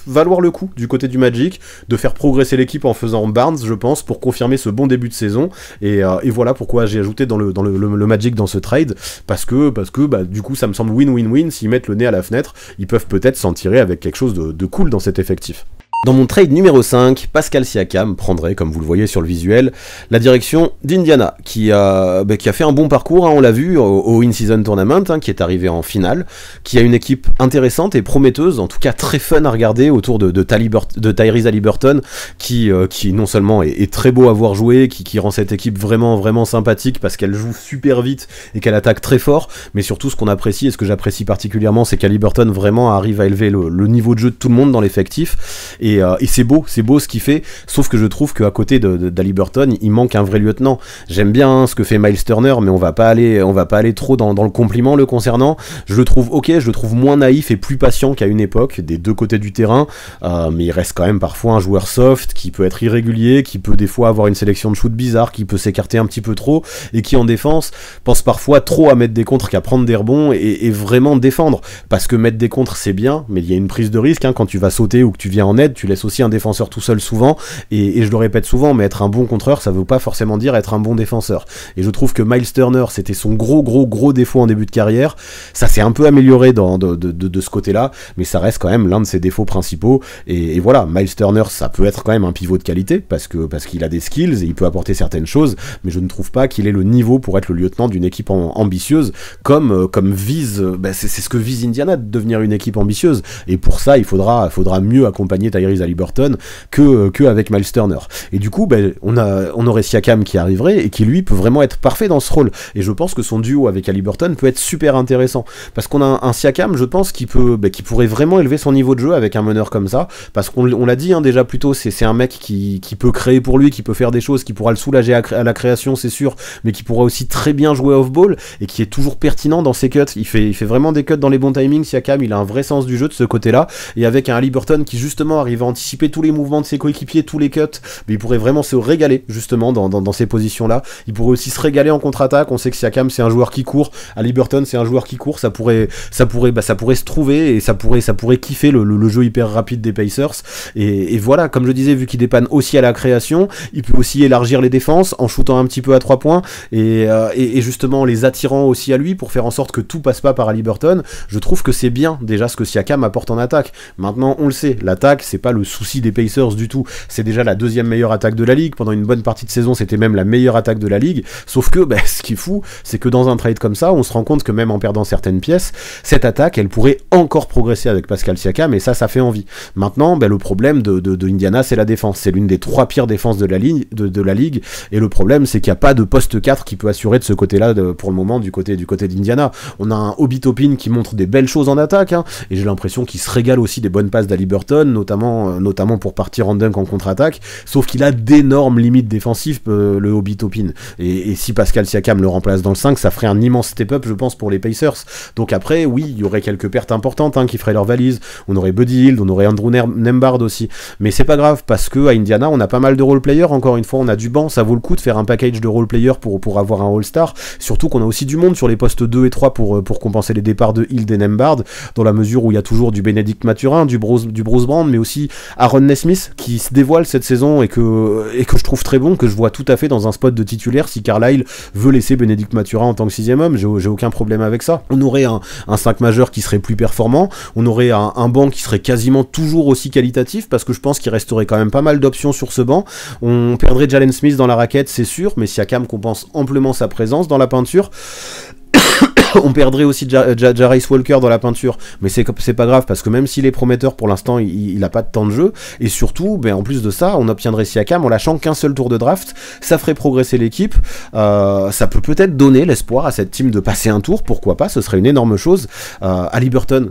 valoir le coup du côté du Magic de faire progresser l'équipe en faisant Barnes, je pense, pour confirmer ce bon début de saison. Et voilà pourquoi j'ai ajouté dans le Magic dans ce trade, parce que bah, du coup ça me semble win-win-win. S'ils mettent le nez à la fenêtre, ils peuvent peut-être s'en tirer avec quelque chose de cool dans cet effectif. Dans mon trade numéro 5, Pascal Siakam prendrait, comme vous le voyez sur le visuel, la direction d'Indiana, qui a fait un bon parcours, hein, on l'a vu, au In-Season Tournament, hein, qui est arrivé en finale, qui a une équipe intéressante et prometteuse, en tout cas très fun à regarder, autour de Tyrese Haliburton, qui non seulement est très beau à voir jouer, qui rend cette équipe vraiment, vraiment sympathique, parce qu'elle joue super vite et qu'elle attaque très fort, mais surtout ce qu'on apprécie, et ce que j'apprécie particulièrement, c'est qu'Haliburton vraiment arrive à élever le niveau de jeu de tout le monde dans l'effectif, et c'est beau ce qu'il fait, sauf que je trouve qu'à côté d'Haliburton, il manque un vrai lieutenant. J'aime bien ce que fait Miles Turner, mais on va pas aller trop dans le compliment le concernant. Je le trouve moins naïf et plus patient qu'à une époque, des deux côtés du terrain, mais il reste quand même parfois un joueur soft, qui peut être irrégulier, qui peut des fois avoir une sélection de shoot bizarre, qui peut s'écarter un petit peu trop, et qui en défense pense parfois trop à mettre des contres qu'à prendre des rebonds et vraiment défendre, parce que mettre des contres c'est bien, mais il y a une prise de risque, hein, quand tu vas sauter ou que tu viens en aide, tu laisses aussi un défenseur tout seul souvent, et je le répète souvent, mais être un bon contreur, ça veut pas forcément dire être un bon défenseur. Et je trouve que Miles Turner, c'était son gros défaut en début de carrière. Ça s'est un peu amélioré de ce côté-là, mais ça reste quand même l'un de ses défauts principaux. Et voilà, Miles Turner, ça peut être quand même un pivot de qualité, parce qu'il a des skills et il peut apporter certaines choses, mais je ne trouve pas qu'il ait le niveau pour être le lieutenant d'une équipe ambitieuse, comme vise, c'est ce que vise Indiana, de devenir une équipe ambitieuse. Et pour ça, il faudra mieux accompagner Tyrese Haliburton que avec Miles Turner. Et du coup, on aurait Siakam qui arriverait et qui lui peut vraiment être parfait dans ce rôle. Et je pense que son duo avec Haliburton peut être super intéressant, parce qu'on a un Siakam, je pense, qui pourrait vraiment élever son niveau de jeu avec un meneur comme ça, parce qu'on l'a dit, hein, déjà plus tôt, c'est un mec qui peut créer pour lui, qui peut faire des choses, qui pourra le soulager à la création, c'est sûr, mais qui pourra aussi très bien jouer off-ball et qui est toujours pertinent dans ses cuts. Il fait vraiment des cuts dans les bons timings. Siakam, il a un vrai sens du jeu de ce côté-là, et avec un Haliburton qui justement arrive à anticiper tous les mouvements de ses coéquipiers, tous les cuts, mais il pourrait vraiment se régaler justement dans ces positions-là. Il pourrait aussi se régaler en contre-attaque. On sait que Siakam, c'est un joueur qui court, Haliburton, c'est un joueur qui court, ça pourrait se trouver, et ça pourrait kiffer le jeu hyper rapide des Pacers. Et voilà, comme je disais, vu qu'il dépanne aussi à la création, il peut aussi élargir les défenses en shootant un petit peu à 3 points, et justement en les attirant aussi à lui pour faire en sorte que tout passe pas par Haliburton. Je trouve que c'est bien déjà ce que Siakam apporte en attaque. Maintenant, on le sait, l'attaque, c'est pas le souci des Pacers du tout, c'est déjà la deuxième meilleure attaque de la ligue. Pendant une bonne partie de saison, c'était même la meilleure attaque de la ligue, sauf que ce qui est fou, c'est que dans un trade comme ça, on se rend compte que même en perdant certaines pièces, cette attaque, elle pourrait encore progresser avec Pascal Siakam, et ça fait envie. Maintenant, le problème de Indiana, c'est la défense. C'est l'une des 3 pires défenses de la ligue, et le problème, c'est qu'il n'y a pas de poste 4 qui peut assurer de ce côté-là, pour le moment, du côté d'Indiana. On a un Obi Toppin qui montre des belles choses en attaque, hein, et j'ai l'impression qu'il se régale aussi des bonnes passes d'Haliburton, notamment pour partir en dunk en contre-attaque, sauf qu'il a d'énormes limites défensives, le Obi Toppin. Et si Pascal Siakam le remplace dans le 5, ça ferait un immense step-up, je pense, pour les Pacers. Donc après, oui, il y aurait quelques pertes importantes, hein, qui feraient leur valise. On aurait Buddy Hield, on aurait Andrew Nembhard aussi. Mais c'est pas grave, parce que à Indiana, on a pas mal de role-players, encore une fois, on a du banc, ça vaut le coup de faire un package de role-players pour avoir un All-Star, surtout qu'on a aussi du monde sur les postes 2 et 3 pour compenser les départs de Hield et Nembhard, dans la mesure où il y a toujours du Bénédicte Mathurin, du Bruce Brown, mais aussi Aaron Nesmith, qui se dévoile cette saison et que je trouve très bon, que je vois tout à fait dans un spot de titulaire si Carlisle veut laisser Bénédicte Mathurin en tant que 6ème homme. J'ai aucun problème avec ça. On aurait un 5 majeur qui serait plus performant, on aurait un banc qui serait quasiment toujours aussi qualitatif, parce que je pense qu'il resterait quand même pas mal d'options sur ce banc. On perdrait Jalen Smith dans la raquette, c'est sûr, mais Siakam compense amplement sa présence dans la peinture. On perdrait aussi Jarace Walker dans la peinture, mais c'est pas grave, parce que même s'il est prometteur pour l'instant, il a pas de temps de jeu, et surtout, en plus de ça, on obtiendrait Siakam en lâchant qu'un seul tour de draft, ça ferait progresser l'équipe, ça peut-être donner l'espoir à cette team de passer un tour, pourquoi pas, ce serait une énorme chose. Haliburton,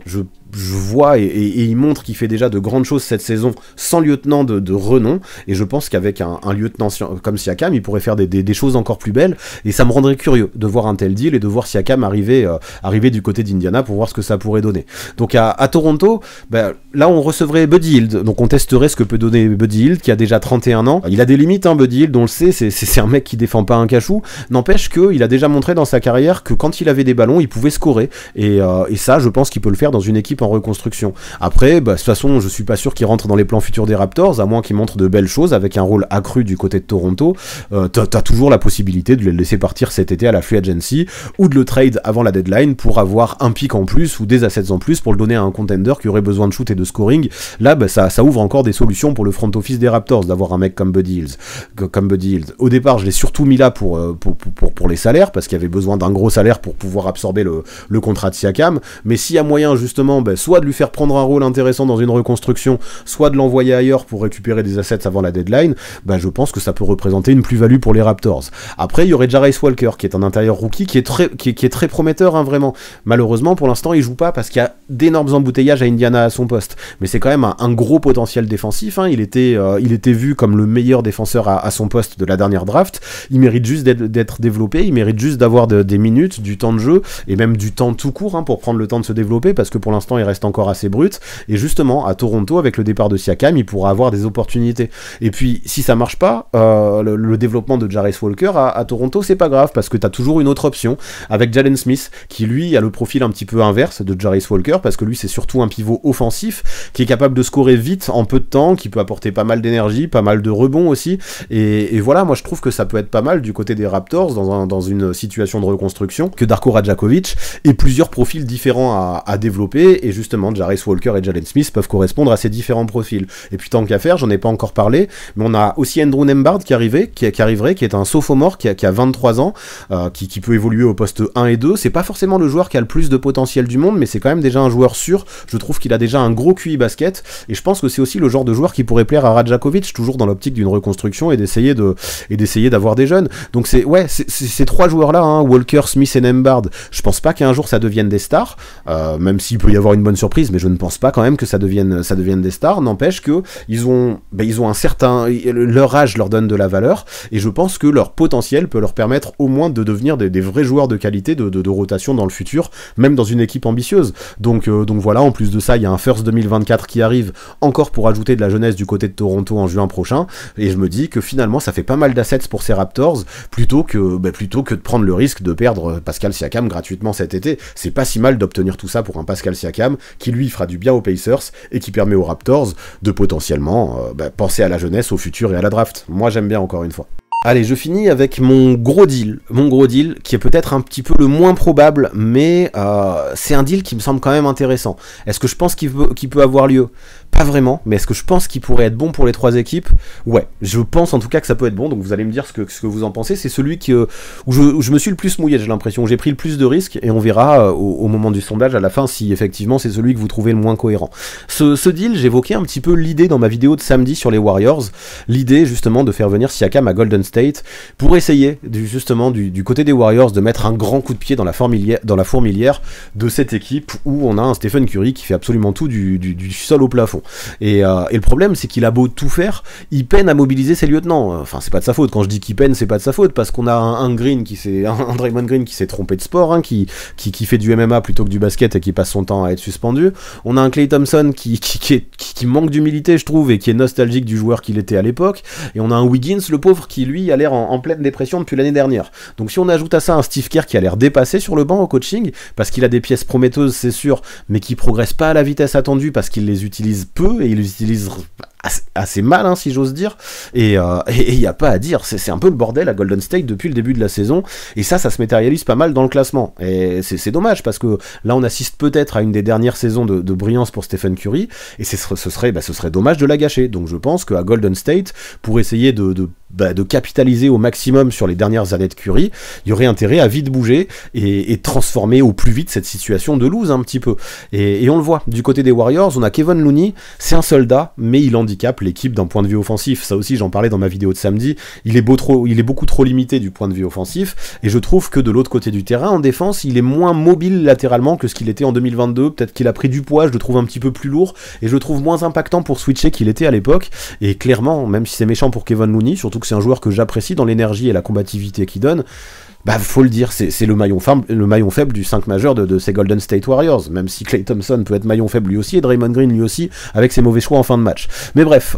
je vois et il montre qu'il fait déjà de grandes choses cette saison sans lieutenant de renom, et je pense qu'avec un lieutenant comme Siakam, il pourrait faire des choses encore plus belles, et ça me rendrait curieux de voir un tel deal et de voir Siakam arriver du côté d'Indiana pour voir ce que ça pourrait donner. Donc à Toronto, là on recevrait Buddy Hield, donc on testerait ce que peut donner Buddy Hield qui a déjà 31 ans. Il a des limites, hein, Buddy Hield, on le sait, c'est un mec qui défend pas un cachou, n'empêche qu'il a déjà montré dans sa carrière que quand il avait des ballons, il pouvait scorer, et ça je pense qu'il peut le faire dans une équipe en reconstruction. Après, de toute façon, je suis pas sûr qu'il rentre dans les plans futurs des Raptors, à moins qu'il montre de belles choses avec un rôle accru du côté de Toronto. T'as toujours la possibilité de le laisser partir cet été à la free agency, ou de le trade avant la deadline pour avoir un pick en plus ou des assets en plus pour le donner à un contender qui aurait besoin de shoot et de scoring. Là, ça ouvre encore des solutions pour le front office des Raptors d'avoir un mec comme Buddy Hield. Au départ, je l'ai surtout mis là pour les salaires, parce qu'il y avait besoin d'un gros salaire pour pouvoir absorber le contrat de Siakam, mais s'il y a moyen justement soit de lui faire prendre un rôle intéressant dans une reconstruction, soit de l'envoyer ailleurs pour récupérer des assets avant la deadline, je pense que ça peut représenter une plus-value pour les Raptors. Après, il y aurait Jarace Walker, qui est un intérieur rookie, qui est très prometteur, hein, vraiment. Malheureusement, pour l'instant, il joue pas parce qu'il y a d'énormes embouteillages à Indiana à son poste. Mais c'est quand même un gros potentiel défensif, hein. Il était vu comme le meilleur défenseur à son poste de la dernière draft. Il mérite juste d'être développé, il mérite juste d'avoir des minutes, du temps de jeu, et même du temps tout court, hein, pour prendre le temps de se développer, parce que pour l'instant, il reste encore assez brut. Et justement, à Toronto, avec le départ de Siakam, il pourra avoir des opportunités. Et puis, si ça marche pas, le développement de Jarace Walker à Toronto, c'est pas grave, parce que t'as toujours une autre option, avec Jalen Smith, qui lui a le profil un petit peu inverse de Jarace Walker, parce que lui, c'est surtout un pivot offensif, qui est capable de scorer vite, en peu de temps, qui peut apporter pas mal d'énergie, pas mal de rebonds aussi. Et voilà, moi je trouve que ça peut être pas mal du côté des Raptors, dans une situation de reconstruction, que Darko Rajakovic ait plusieurs profils différents à développer, et justement Jarace Walker et Jalen Smith peuvent correspondre à ces différents profils. Et puis tant qu'à faire, j'en ai pas encore parlé, mais on a aussi Andrew Nembhard qui arriverait, qui est un sophomore qui a 23 ans, qui peut évoluer au poste 1 et 2. C'est pas forcément le joueur qui a le plus de potentiel du monde, mais c'est quand même déjà un joueur sûr. Je trouve qu'il a déjà un gros QI basket, et je pense que c'est aussi le genre de joueur qui pourrait plaire à Rajakovic, toujours dans l'optique d'une reconstruction et d'essayer d'avoir des jeunes. Donc ces trois joueurs-là, hein, Walker, Smith et Nembhard, je pense pas qu'un jour ça devienne des stars, même s'il peut y avoir une bonne surprise, mais je ne pense pas quand même que ça devienne des stars. N'empêche que ils ont un certain, leur âge leur donne de la valeur, et je pense que leur potentiel peut leur permettre au moins de devenir des vrais joueurs de qualité de rotation dans le futur, même dans une équipe ambitieuse. Donc voilà, en plus de ça, il y a un First 2024 qui arrive encore pour ajouter de la jeunesse du côté de Toronto en juin prochain, et je me dis que finalement ça fait pas mal d'assets pour ces Raptors, plutôt que de prendre le risque de perdre Pascal Siakam gratuitement cet été. C'est pas si mal d'obtenir tout ça pour un Pascal Siakam qui lui fera du bien aux Pacers et qui permet aux Raptors de potentiellement penser à la jeunesse, au futur et à la draft. Moi j'aime bien, encore une fois. Allez, je finis avec mon gros deal qui est peut-être un petit peu le moins probable, mais c'est un deal qui me semble quand même intéressant. Est-ce que je pense qu'il peut avoir lieu ? Pas vraiment, mais est-ce que je pense qu'il pourrait être bon pour les trois équipes ? Ouais, je pense en tout cas que ça peut être bon, donc vous allez me dire ce que vous en pensez. C'est celui où je me suis le plus mouillé, j'ai l'impression, où j'ai pris le plus de risques, et on verra au moment du sondage à la fin si effectivement c'est celui que vous trouvez le moins cohérent. Ce deal, j'évoquais un petit peu l'idée dans ma vidéo de samedi sur les Warriors, l'idée justement de faire venir Siakam à Golden State pour essayer du côté des Warriors de mettre un grand coup de pied dans la fourmilière de cette équipe où on a un Stephen Curry qui fait absolument tout du sol au plafond. Et le problème, c'est qu'il a beau tout faire, il peine à mobiliser ses lieutenants. Enfin, c'est pas de sa faute. Quand je dis qu'il peine, c'est pas de sa faute, parce qu'on a un Draymond Green qui s'est trompé de sport, hein, qui fait du MMA plutôt que du basket et qui passe son temps à être suspendu. On a un Klay Thompson qui manque d'humilité, je trouve, et qui est nostalgique du joueur qu'il était à l'époque. Et on a un Wiggins, le pauvre, qui lui a l'air en pleine dépression depuis l'année dernière. Donc si on ajoute à ça un Steve Kerr qui a l'air dépassé sur le banc au coaching, parce qu'il a des pièces prometteuses, c'est sûr, mais qui progressent pas à la vitesse attendue parce qu'il les utilise peu, et il les utilise assez mal, hein, si j'ose dire, et il n'y a pas à dire, c'est un peu le bordel à Golden State depuis le début de la saison, et ça se matérialise pas mal dans le classement, et c'est dommage, parce que là on assiste peut-être à une des dernières saisons de brillance pour Stephen Curry, et ce serait dommage de la gâcher. Donc je pense qu'à Golden State, pour essayer de capitaliser au maximum sur les dernières années de Curry, il y aurait intérêt à vite bouger et transformer au plus vite cette situation de lose un petit peu, et on le voit, du côté des Warriors, on a Kevon Looney, c'est un soldat, mais il en dit handicape l'équipe d'un point de vue offensif. Ça aussi, j'en parlais dans ma vidéo de samedi, il est beaucoup trop limité du point de vue offensif, et je trouve que de l'autre côté du terrain, en défense, il est moins mobile latéralement que ce qu'il était en 2022, peut-être qu'il a pris du poids, je le trouve un petit peu plus lourd, et je le trouve moins impactant pour switcher qu'il était à l'époque, et clairement, même si c'est méchant pour Kevin Looney, surtout que c'est un joueur que j'apprécie dans l'énergie et la combativité qu'il donne, bah faut le dire, c'est le maillon faible du 5 majeur de ces Golden State Warriors, même si Klay Thompson peut être maillon faible lui aussi, et Draymond Green lui aussi, avec ses mauvais choix en fin de match. Mais bref,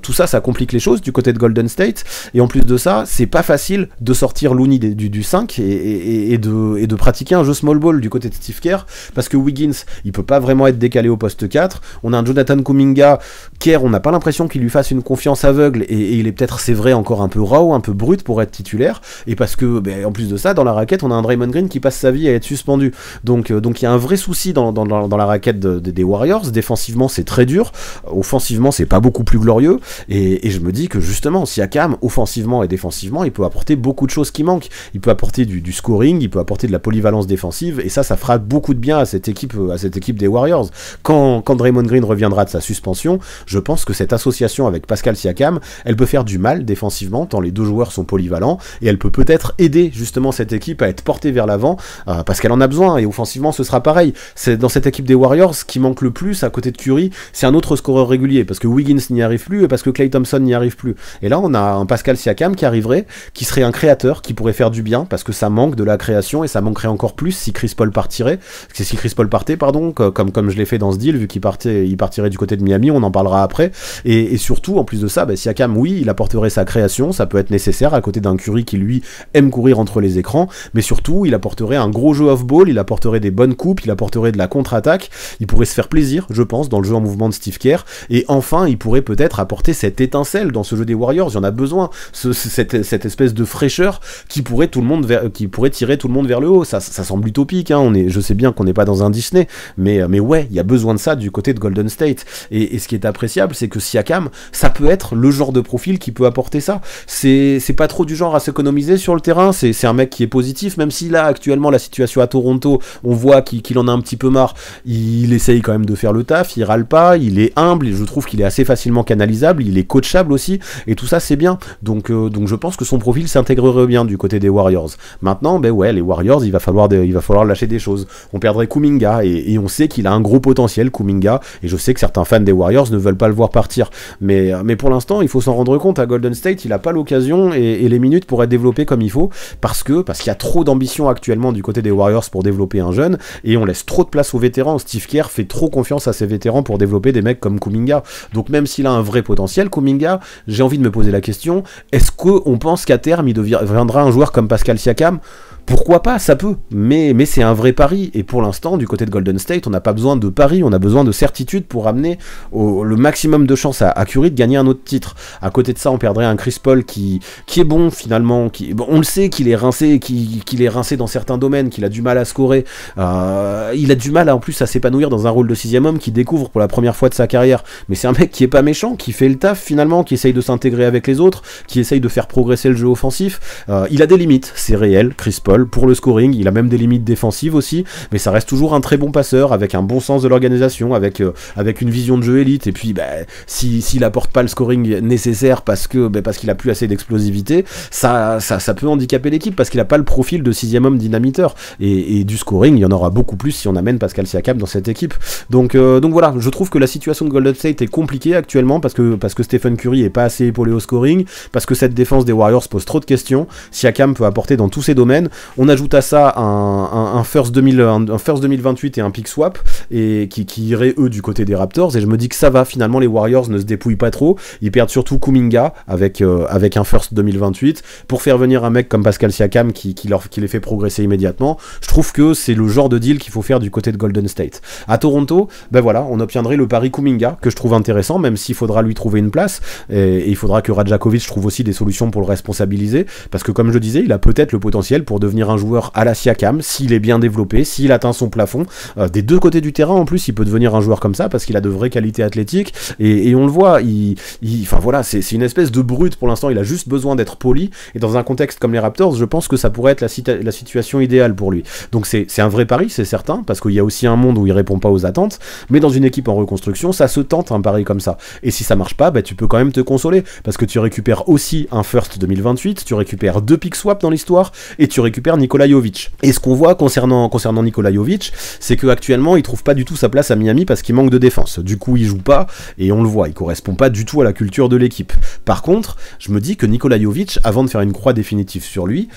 tout ça, ça complique les choses du côté de Golden State, et en plus de ça, c'est pas facile de sortir Looney du 5 et de pratiquer un jeu small ball du côté de Steve Kerr, parce que Wiggins, il peut pas vraiment être décalé au poste 4, on a un Jonathan Kuminga, Kerr, on n'a pas l'impression qu'il lui fasse une confiance aveugle, et il est peut-être, c'est vrai, encore un peu raw, un peu brut pour être titulaire, et parce que, en plus de ça, dans la raquette, on a un Draymond Green qui passe sa vie à être suspendu. Donc il y a un vrai souci dans la raquette des Warriors. Défensivement, c'est très dur. Offensivement, c'est pas beaucoup plus glorieux. Et je me dis que justement, Siakam, offensivement et défensivement, il peut apporter beaucoup de choses qui manquent. Il peut apporter du scoring, il peut apporter de la polyvalence défensive, et ça fera beaucoup de bien à cette équipe des Warriors. Quand Draymond Green reviendra de sa suspension, je pense que cette association avec Pascal Siakam, elle peut faire du mal défensivement, tant les deux joueurs sont polyvalents, et elle peut peut-être aider justement cette équipe à être portée vers l'avant, parce qu'elle en a besoin, et offensivement ce sera pareil. C'est dans cette équipe des Warriors, ce qui manque le plus à côté de Curry, c'est un autre scoreur régulier, parce que Wiggins n'y arrive plus, et parce que Klay Thompson n'y arrive plus. Et là on a un Pascal Siakam qui arriverait, qui serait un créateur, qui pourrait faire du bien, parce que ça manque de la création, et ça manquerait encore plus si Chris Paul partait, comme je l'ai fait dans ce deal, vu qu'il partirait du côté de Miami, on en parlera après, et surtout, en plus de ça, Siakam, oui, il apporterait sa création, ça peut être nécessaire, à côté d'un Curry qui lui aime courir entre les écrans, mais surtout il apporterait un gros jeu off-ball, il apporterait des bonnes coupes, il apporterait de la contre-attaque, il pourrait se faire plaisir, je pense, dans le jeu en mouvement de Steve Kerr, et enfin il pourrait peut-être apporter cette étincelle dans ce jeu des Warriors, il y en a besoin, cette espèce de fraîcheur qui pourrait tirer tout le monde vers le haut. Ça semble utopique, hein, je sais bien qu'on n'est pas dans un Disney, mais ouais, il y a besoin de ça du côté de Golden State, et ce qui est appréciable, c'est que Siakam, ça peut être le genre de profil qui peut apporter ça, c'est pas trop du genre à s'économiser sur le terrain, c'est un mec qui est positif, même si là actuellement la situation à Toronto, on voit qu'il en a un petit peu marre, il essaye quand même de faire le taf, il râle pas, il est humble, et je trouve qu'il est assez facilement canalisable, il est coachable aussi, et tout ça c'est bien, donc je pense que son profil s'intégrerait bien du côté des Warriors. Maintenant, les Warriors, il va falloir lâcher des choses, on perdrait Kuminga, et on sait qu'il a un gros potentiel, Kuminga, et je sais que certains fans des Warriors ne veulent pas le voir partir, mais pour l'instant, il faut s'en rendre compte, à Golden State, il a pas l'occasion et les minutes pour être développé comme il faut, parce qu'il y a trop d'ambition actuellement du côté des Warriors pour développer un jeune, et on laisse trop de place aux vétérans. Steve Kerr fait trop confiance à ses vétérans pour développer des mecs comme Kuminga, donc même s'il a un vrai potentiel, Kuminga, j'ai envie de me poser la question, est-ce qu'on pense qu'à terme il deviendra un joueur comme Pascal Siakam? Pourquoi pas, ça peut, mais c'est un vrai pari, et pour l'instant, du côté de Golden State, on n'a pas besoin de pari, on a besoin de certitude pour amener le maximum de chances à Curry de gagner un autre titre. À côté de ça, on perdrait un Chris Paul qui est bon finalement, on le sait qu'il est rincé, qu'il est rincé dans certains domaines, qu'il a du mal à scorer, il a du mal en plus à s'épanouir dans un rôle de 6e homme qu'il découvre pour la première fois de sa carrière, mais c'est un mec qui est pas méchant, qui fait le taf finalement, qui essaye de s'intégrer avec les autres, qui essaye de faire progresser le jeu offensif, il a des limites, c'est réel, Chris Paul, pour le scoring, il a même des limites défensives aussi, mais ça reste toujours un très bon passeur, avec un bon sens de l'organisation, avec une vision de jeu élite, et puis s'il apporte pas le scoring nécessaire parce qu'il a plus assez d'explosivité, ça peut handicaper l'équipe, parce qu'il a pas le profil de 6e homme dynamiteur, et du scoring, il y en aura beaucoup plus si on amène Pascal Siakam dans cette équipe. Donc voilà, je trouve que la situation de Golden State est compliquée actuellement, parce que Stephen Curry est pas assez épaulé au scoring, parce que cette défense des Warriors pose trop de questions. Siakam peut apporter dans tous ces domaines, on ajoute à ça un first 2028 et un pick swap, et qui iraient eux du côté des Raptors, et je me dis que ça va, finalement les Warriors ne se dépouillent pas trop, ils perdent surtout Kuminga avec un first 2028 pour faire venir un mec comme Pascal Siakam qui les fait progresser immédiatement. Je trouve que c'est le genre de deal qu'il faut faire du côté de Golden State. À Toronto, on obtiendrait le pari Kuminga, que je trouve intéressant, même s'il faudra lui trouver une place, et il faudra que Radjakovic trouve aussi des solutions pour le responsabiliser, parce que comme je disais, il a peut-être le potentiel pour devenir devenir un joueur à la Siakam, s'il est bien développé, s'il atteint son plafond. Des deux côtés du terrain, en plus, il peut devenir un joueur comme ça, parce qu'il a de vraies qualités athlétiques, et on le voit, enfin voilà, c'est une espèce de brute pour l'instant, il a juste besoin d'être poli, et dans un contexte comme les Raptors, je pense que ça pourrait être la situation idéale pour lui. Donc c'est un vrai pari, c'est certain, parce qu'il y a aussi un monde où il répond pas aux attentes, mais dans une équipe en reconstruction, ça se tente un pari comme ça. Et si ça marche pas, bah, tu peux quand même te consoler, parce que tu récupères aussi un first 2028, tu récupères 2 pick swap dans l'histoire, et tu récupères Nikola Jovic. Et ce qu'on voit concernant Nikola Jovic, c'est qu'actuellement, il trouve pas du tout sa place à Miami parce qu'il manque de défense. Du coup, il joue pas, et on le voit, il correspond pas du tout à la culture de l'équipe. Par contre, je me dis que Nikola Jovic, avant de faire une croix définitive sur lui,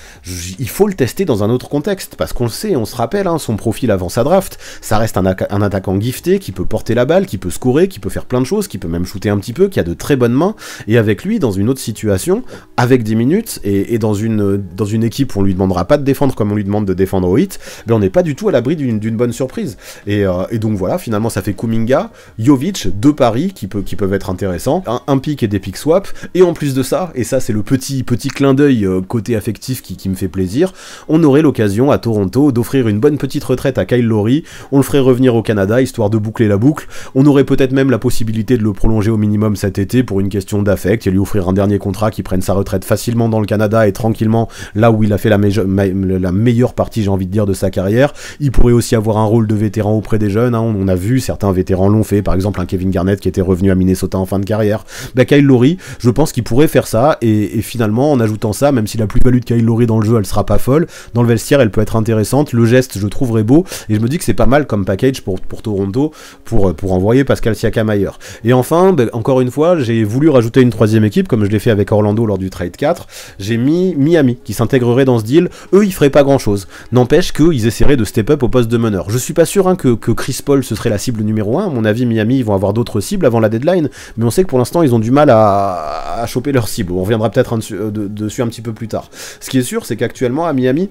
il faut le tester dans un autre contexte, parce qu'on le sait, on se rappelle, hein, son profil avant sa draft, ça reste un attaquant gifté, qui peut porter la balle, qui peut scorer, qui peut faire plein de choses, qui peut même shooter un petit peu, qui a de très bonnes mains, et avec lui, dans une autre situation, avec 10 minutes, et dans une équipe où on lui demandera pas de défendre comme on lui demande de défendre au hit, ben on n'est pas du tout à l'abri d'une bonne surprise. Et donc voilà, finalement ça fait Kuminga, Jovic, 2 paris qui peuvent être intéressants, un pick et des pick swap, et en plus de ça, et ça c'est le petit clin d'œil côté affectif qui me fait plaisir, on aurait l'occasion à Toronto d'offrir une bonne petite retraite à Kyle Lowry, on le ferait revenir au Canada histoire de boucler la boucle, on aurait peut-être même la possibilité de le prolonger au minimum cet été pour une question d'affect et lui offrir un dernier contrat qui prenne sa retraite facilement dans le Canada et tranquillement là où il a fait la meilleure partie, j'ai envie de dire, de sa carrière. Il pourrait aussi avoir un rôle de vétéran auprès des jeunes, hein. On a vu certains vétérans l'ont fait, par exemple un Kevin Garnett qui était revenu à Minnesota en fin de carrière. Bah, Kyle Lowry, je pense qu'il pourrait faire ça, et finalement en ajoutant ça, même si la plus-value de Kyle Lowry dans le jeu elle sera pas folle, dans le vestiaire elle peut être intéressante, le geste je trouverais beau, et je me dis que c'est pas mal comme package pour Toronto pour envoyer Pascal Siakam ailleurs. Et enfin, bah, encore une fois, j'ai voulu rajouter une troisième équipe comme je l'ai fait avec Orlando lors du trade 4, j'ai mis Miami qui s'intégrerait dans ce deal. Eux ils feraient pas grand chose, n'empêche qu'ils essaieraient de step up au poste de meneur. Je suis pas sûr, hein, que Chris Paul ce serait la cible numéro 1, à mon avis Miami ils vont avoir d'autres cibles avant la deadline, mais on sait que pour l'instant ils ont du mal à choper leur cible, on reviendra peut-être dessus un petit peu plus tard. Ce qui est sûr, c'est qu'actuellement à Miami,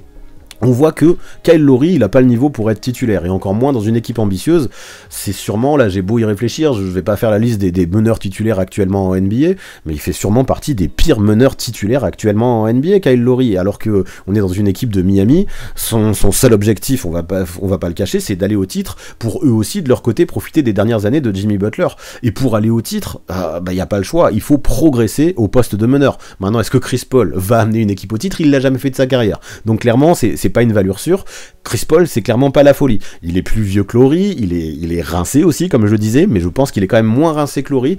on voit que Kyle Lowry, il a pas le niveau pour être titulaire, et encore moins dans une équipe ambitieuse. C'est sûrement, là j'ai beau y réfléchir, je vais pas faire la liste des meneurs titulaires actuellement en NBA, mais il fait sûrement partie des pires meneurs titulaires actuellement en NBA, Kyle Lowry, alors que on est dans une équipe de Miami, son seul objectif, on va pas le cacher, c'est d'aller au titre, pour eux aussi de leur côté profiter des dernières années de Jimmy Butler, et pour aller au titre, bah y a pas le choix, il faut progresser au poste de meneur. Maintenant, est-ce que Chris Paul va amener une équipe au titre? Il l'a jamais fait de sa carrière, donc clairement c'est pas une valeur sûre. Chris Paul, c'est clairement pas la folie. Il est plus vieux que Lowry, il est rincé aussi, comme je le disais, mais je pense qu'il est quand même moins rincé que Lowry.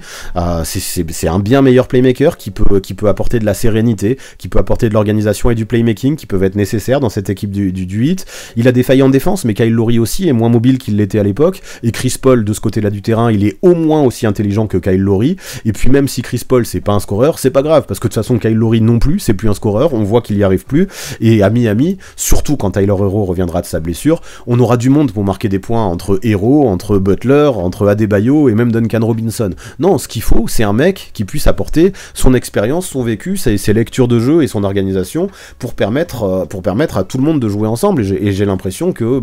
C'est un bien meilleur playmaker qui peut apporter de la sérénité, qui peut apporter de l'organisation et du playmaking qui peuvent être nécessaires dans cette équipe du Heat. Il a des failles en défense, mais Kyle Lowry aussi est moins mobile qu'il l'était à l'époque, et Chris Paul, de ce côté-là du terrain, il est au moins aussi intelligent que Kyle Lowry, et puis même si Chris Paul, c'est pas un scoreur, c'est pas grave, parce que de toute façon, Kyle Lowry non plus, c'est plus un scoreur, on voit qu'il y arrive plus, et à Miami, surtout quand Tyler Herro reviendra de sa blessure, on aura du monde pour marquer des points entre Herro, entre Butler, entre Adebayo et même Duncan Robinson. Non, ce qu'il faut, c'est un mec qui puisse apporter son expérience, son vécu, ses lectures de jeu et son organisation pour permettre à tout le monde de jouer ensemble. Et j'ai l'impression que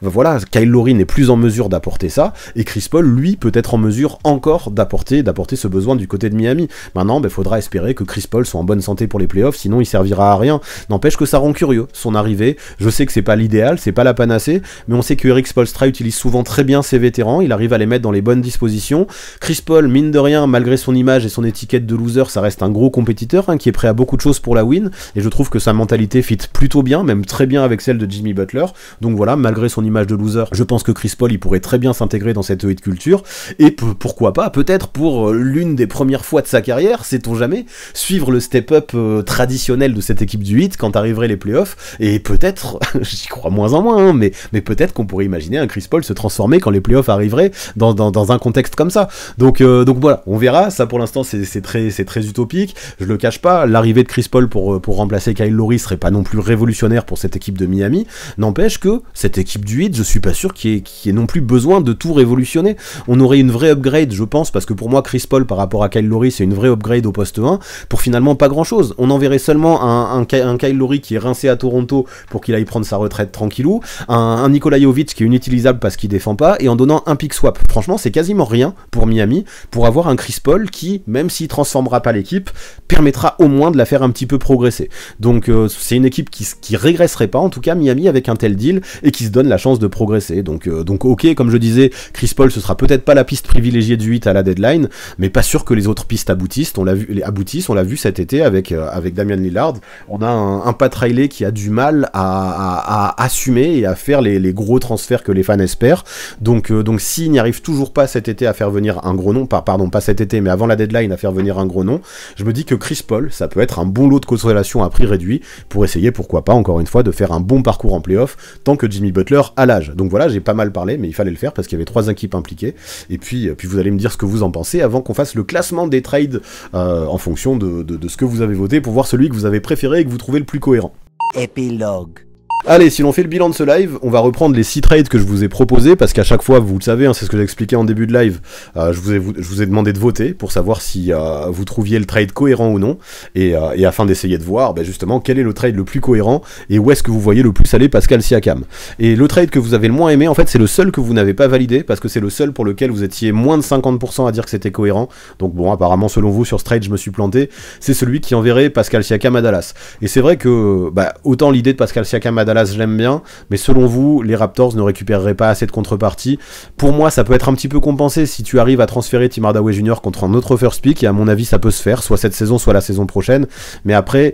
voilà, Kyle Lowry n'est plus en mesure d'apporter ça, et Chris Paul, lui, peut être en mesure encore d'apporter ce besoin du côté de Miami. Maintenant, faudra espérer que Chris Paul soit en bonne santé pour les playoffs, sinon il servira à rien. N'empêche que ça rend curieux son arrivée. Je sais que c'est pas l'idéal, c'est pas la panacée, mais on sait que Eric Spoelstra utilise souvent très bien ses vétérans, il arrive à les mettre dans les bonnes dispositions. Chris Paul, mine de rien, malgré son image et son étiquette de loser, ça reste un gros compétiteur, hein, qui est prêt à beaucoup de choses pour la win, et je trouve que sa mentalité fit plutôt bien, même très bien avec celle de Jimmy Butler. Donc voilà, malgré son image de loser, je pense que Chris Paul, il pourrait très bien s'intégrer dans cette hit culture, et pourquoi pas, peut-être pour l'une des premières fois de sa carrière, sait-on jamais, suivre le step-up traditionnel de cette équipe du Heat quand arriveraient les playoffs, et peut-être, j'y crois moins en moins, hein, mais peut-être qu'on pourrait imaginer un Chris Paul se transformer quand les playoffs arriveraient dans un contexte comme ça. Donc voilà, on verra, ça pour l'instant c'est très utopique, je le cache pas, l'arrivée de Chris Paul pour remplacer Kyle Lowry serait pas non plus révolutionnaire pour cette équipe de Miami, n'empêche que cette équipe du Heat, je suis pas sûr qu'il y ait non plus besoin de tout révolutionner. On aurait une vraie upgrade, je pense, parce que pour moi Chris Paul par rapport à Kyle Lowry c'est une vraie upgrade au poste 1, pour finalement pas grand chose. On enverrait seulement un Kyle Lowry qui est rincé à Toronto pour qu'il aille prendre sa retraite tranquillou, un Nikola Jovic qui est inutilisable parce qu'il défend pas, et en donnant un pick swap. Franchement, c'est quasiment rien pour Miami, pour avoir un Chris Paul qui, même s'il transformera pas l'équipe, permettra au moins de la faire un petit peu progresser. Donc c'est une équipe qui régresserait pas, en tout cas Miami, avec un tel deal, et qui se donne la chance de progresser. Donc ok, comme je disais, Chris Paul, ce sera peut-être pas la piste privilégiée du 8 à la deadline, mais pas sûr que les autres pistes aboutissent. On l'a vu cet été avec Damian Lillard. On a un Pat Riley qui a du mal à assumer et à faire les gros transferts que les fans espèrent. Donc s'il n'y arrive toujours pas cet été à faire venir un gros nom, pas cet été, mais avant la deadline à faire venir un gros nom, je me dis que Chris Paul, ça peut être un bon lot de consolation à prix réduit pour essayer, pourquoi pas, encore une fois, de faire un bon parcours en playoff tant que Jimmy Butler a l'âge. Donc voilà, j'ai pas mal parlé, mais il fallait le faire parce qu'il y avait 3 équipes impliquées. Et puis vous allez me dire ce que vous en pensez avant qu'on fasse le classement des trades en fonction de ce que vous avez voté pour voir celui que vous avez préféré et que vous trouvez le plus cohérent. Épilogue. Allez, si l'on fait le bilan de ce live, on va reprendre les 6 trades que je vous ai proposés, parce qu'à chaque fois, vous le savez, hein, c'est ce que j'ai expliqué en début de live, je vous ai demandé de voter pour savoir si vous trouviez le trade cohérent ou non, et afin d'essayer de voir justement quel est le trade le plus cohérent, et où est-ce que vous voyez le plus aller Pascal Siakam. Et le trade que vous avez le moins aimé, en fait, c'est le seul que vous n'avez pas validé, parce que c'est le seul pour lequel vous étiez moins de 50% à dire que c'était cohérent. Donc bon, apparemment, selon vous, sur ce trade, je me suis planté. C'est celui qui enverrait Pascal Siakam à Dallas. Et c'est vrai que, autant l'idée de Pascal Siakam à Dallas, je l'aime bien, mais selon vous, les Raptors ne récupéreraient pas assez de contrepartie. Pour moi, ça peut être un petit peu compensé si tu arrives à transférer Tim Hardaway Jr. contre un autre first pick, et à mon avis, ça peut se faire, soit cette saison, soit la saison prochaine. Mais après,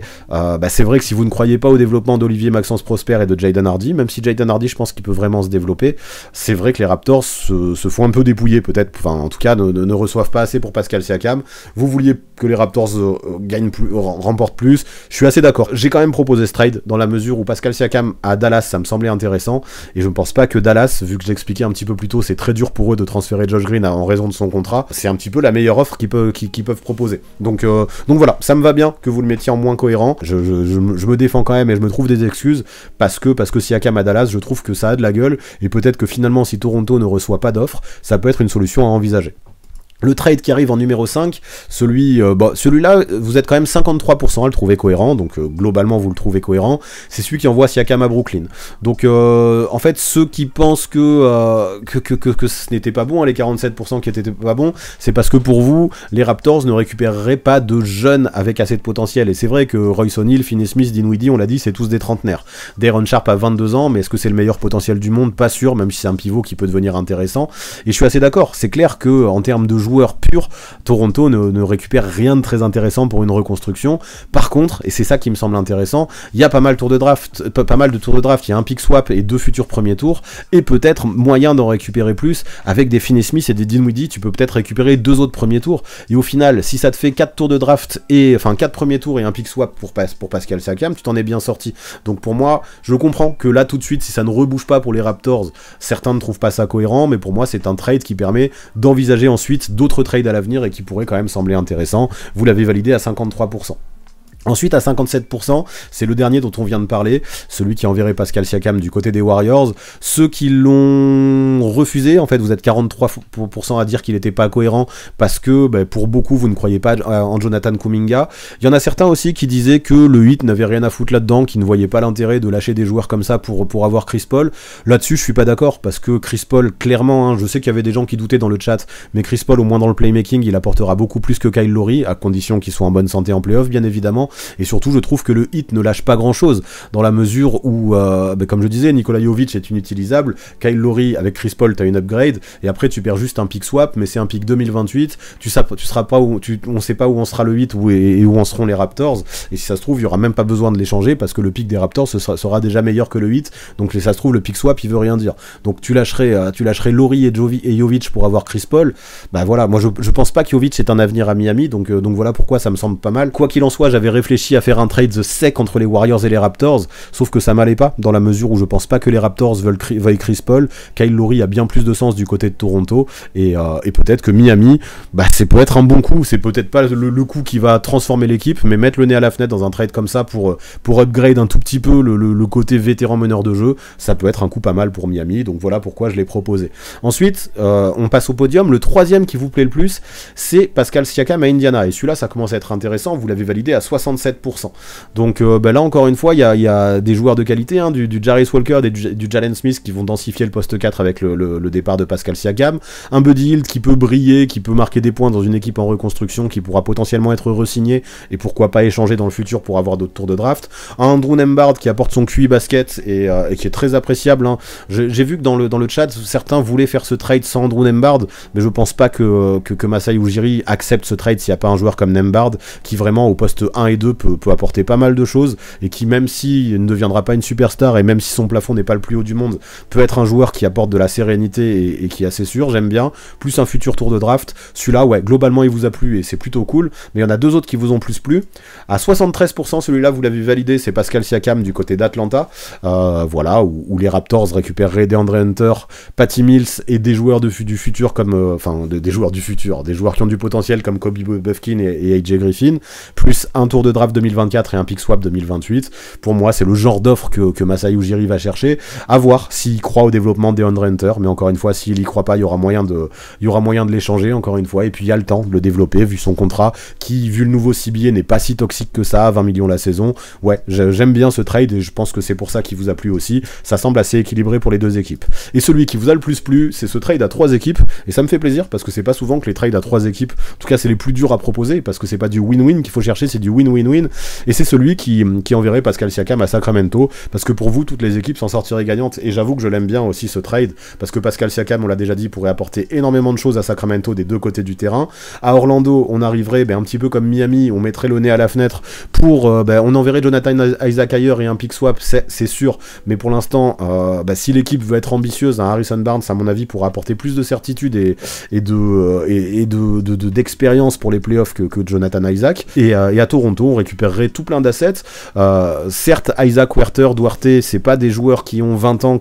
c'est vrai que si vous ne croyez pas au développement d'Olivier Maxence Prosper et de Jaden Hardy, même si Jaden Hardy, je pense qu'il peut vraiment se développer, c'est vrai que les Raptors se font un peu dépouiller, peut-être, enfin, en tout cas, ne reçoivent pas assez pour Pascal Siakam. Vous vouliez que les Raptors gagnent plus, remportent plus. Je suis assez d'accord. J'ai quand même proposé ce trade, dans la mesure où Pascal Siakam à Dallas, ça me semblait intéressant, et je ne pense pas que Dallas, vu que j'expliquais un petit peu plus tôt, c'est très dur pour eux de transférer Josh Green en raison de son contrat, c'est un petit peu la meilleure offre qu'ils peuvent proposer. Donc voilà, ça me va bien que vous le mettiez en moins cohérent. Je me défends quand même et je me trouve des excuses parce que Siakam à Dallas, je trouve que ça a de la gueule, et peut-être que finalement, si Toronto ne reçoit pas d'offre, ça peut être une solution à envisager. Le trade qui arrive en numéro 5, celui-là, vous êtes quand même 53% à le trouver cohérent, donc globalement vous le trouvez cohérent, c'est celui qui envoie Siakam à Brooklyn. Donc en fait, ceux qui pensent que ce n'était pas bon, les 47% qui étaient pas bons, c'est parce que pour vous, les Raptors ne récupéreraient pas de jeunes avec assez de potentiel. Et c'est vrai que Royce O'Neal, Finney Smith, Dinwiddie, on l'a dit, c'est tous des trentenaires. Daron Sharp a 22 ans, mais est-ce que c'est le meilleur potentiel du monde? Pas sûr, même si c'est un pivot qui peut devenir intéressant. Et je suis assez d'accord, c'est clair que en termes de joueurs purs, Toronto ne récupère rien de très intéressant pour une reconstruction. Par contre, et c'est ça qui me semble intéressant, il y a pas mal de tours de draft, il y a un pick swap et 2 futurs premiers tours, et peut-être moyen d'en récupérer plus, avec des Finney Smith et des Dinwiddie, tu peux peut-être récupérer 2 autres premiers tours, et au final, si ça te fait 4 tours de draft, 4 premiers tours et un pick swap pour Pascal Siakam, tu t'en es bien sorti. Donc pour moi, je comprends que là, tout de suite, si ça ne rebouge pas pour les Raptors, certains ne trouvent pas ça cohérent, mais pour moi, c'est un trade qui permet d'envisager ensuite d'autres trades à l'avenir et qui pourrait quand même sembler intéressant. Vous l'avez validé à 53%. Ensuite, à 57%, c'est le dernier dont on vient de parler, celui qui enverrait Pascal Siakam du côté des Warriors. Ceux qui l'ont refusé, en fait, vous êtes 43% à dire qu'il n'était pas cohérent parce que, pour beaucoup, vous ne croyez pas en Jonathan Kuminga. Il y en a certains aussi qui disaient que le 8 n'avait rien à foutre là-dedans, qui ne voyaient pas l'intérêt de lâcher des joueurs comme ça pour avoir Chris Paul. Là-dessus, je suis pas d'accord, parce que Chris Paul, clairement, je sais qu'il y avait des gens qui doutaient dans le chat, mais Chris Paul, au moins dans le playmaking, il apportera beaucoup plus que Kyle Lowry, à condition qu'il soit en bonne santé en playoff, bien évidemment. Et surtout, je trouve que le hit ne lâche pas grand chose, dans la mesure où, comme je disais, Nikola Jovic est inutilisable, Kyle Lowry avec Chris Paul, t'as une upgrade, et après tu perds juste un pick swap, mais c'est un pick 2028, on sait pas où on sera le 8 et où en seront les Raptors, et si ça se trouve, il y aura même pas besoin de l'échanger, parce que le pick des Raptors sera déjà meilleur que le 8, donc si ça se trouve, le pick swap, il veut rien dire. Donc tu lâcherais Lowry et Jovic pour avoir Chris Paul, voilà, moi je pense pas que Jovic ait un avenir à Miami, donc voilà pourquoi ça me semble pas mal. Quoi qu'il en soit, j'avais réfléchi à faire un trade sec entre les Warriors et les Raptors, sauf que ça m'allait pas, dans la mesure où je pense pas que les Raptors veuillent Chris Paul. Kyle Lowry a bien plus de sens du côté de Toronto, et peut-être que Miami, c'est peut être un bon coup, c'est peut-être pas le coup qui va transformer l'équipe, mais mettre le nez à la fenêtre dans un trade comme ça pour upgrade un tout petit peu le côté vétéran meneur de jeu, ça peut être un coup pas mal pour Miami, donc voilà pourquoi je l'ai proposé. Ensuite, on passe au podium. Le troisième qui vous plaît le plus, c'est Pascal Siakam à Indiana, et celui-là ça commence à être intéressant, vous l'avez validé à 60%. 67%. Donc là encore une fois, il y a des joueurs de qualité, hein, du Jarvis Walker, du Jalen Smith qui vont densifier le poste 4 avec le départ de Pascal Siakam, un Buddy Hield qui peut briller, qui peut marquer des points dans une équipe en reconstruction, qui pourra potentiellement être re-signé et pourquoi pas échanger dans le futur pour avoir d'autres tours de draft, un Andrew Nembhard qui apporte son QI basket et qui est très appréciable, hein. J'ai vu que dans le chat certains voulaient faire ce trade sans Andrew Nembhard, mais je pense pas que Masai Ujiri accepte ce trade s'il n'y a pas un joueur comme Nembhard qui vraiment au poste 1 et 2 peut apporter pas mal de choses et qui, même s'il ne deviendra pas une superstar et même si son plafond n'est pas le plus haut du monde, peut être un joueur qui apporte de la sérénité et qui est assez sûr, j'aime bien, plus un futur tour de draft. Celui-là, ouais, globalement il vous a plu et c'est plutôt cool, mais il y en a deux autres qui vous ont plus plu. À 73%, celui-là vous l'avez validé, c'est Pascal Siakam du côté d'Atlanta, voilà, où les Raptors récupéreraient DeAndre Hunter, Patty Mills et des joueurs du futur comme, des joueurs du futur, des joueurs qui ont du potentiel comme Kobe Bufkin et AJ Griffin, plus un tour de draft 2024 et un pick swap 2028. Pour moi, c'est le genre d'offre que Masai Ujiri va chercher. À voir s'il croit au développement de DeAndre Hunter, mais encore une fois, s'il y croit pas, il y aura moyen de l'échanger, encore une fois, et puis il y a le temps de le développer, vu son contrat, qui, vu le nouveau CBA, n'est pas si toxique que ça, 20 millions la saison. Ouais, j'aime bien ce trade, et je pense que c'est pour ça qu'il vous a plu aussi. Ça semble assez équilibré pour les deux équipes. Et celui qui vous a le plus plu, c'est ce trade à 3 équipes, et ça me fait plaisir, parce que c'est pas souvent que les trades à 3 équipes, en tout cas c'est les plus durs à proposer, parce que c'est pas du win-win qu'il faut chercher, c'est du win-win-win, et c'est celui qui enverrait Pascal Siakam à Sacramento, parce que pour vous, toutes les équipes s'en sortiraient gagnantes, et j'avoue que je l'aime bien aussi ce trade, parce que Pascal Siakam, on l'a déjà dit, pourrait apporter énormément de choses à Sacramento des deux côtés du terrain. À Orlando, on arriverait un petit peu comme Miami, on mettrait le nez à la fenêtre pour, on enverrait Jonathan Isaac ailleurs et un pick swap, c'est sûr, mais pour l'instant, si l'équipe veut être ambitieuse, un Harrison Barnes, à mon avis, pourra apporter plus de certitude et d'expérience pour les playoffs que Jonathan Isaac. Et à Toronto, on récupérerait tout plein d'assets. Certes, Isaac, Huerter, Duarte, c'est pas des joueurs qui ont 20 ans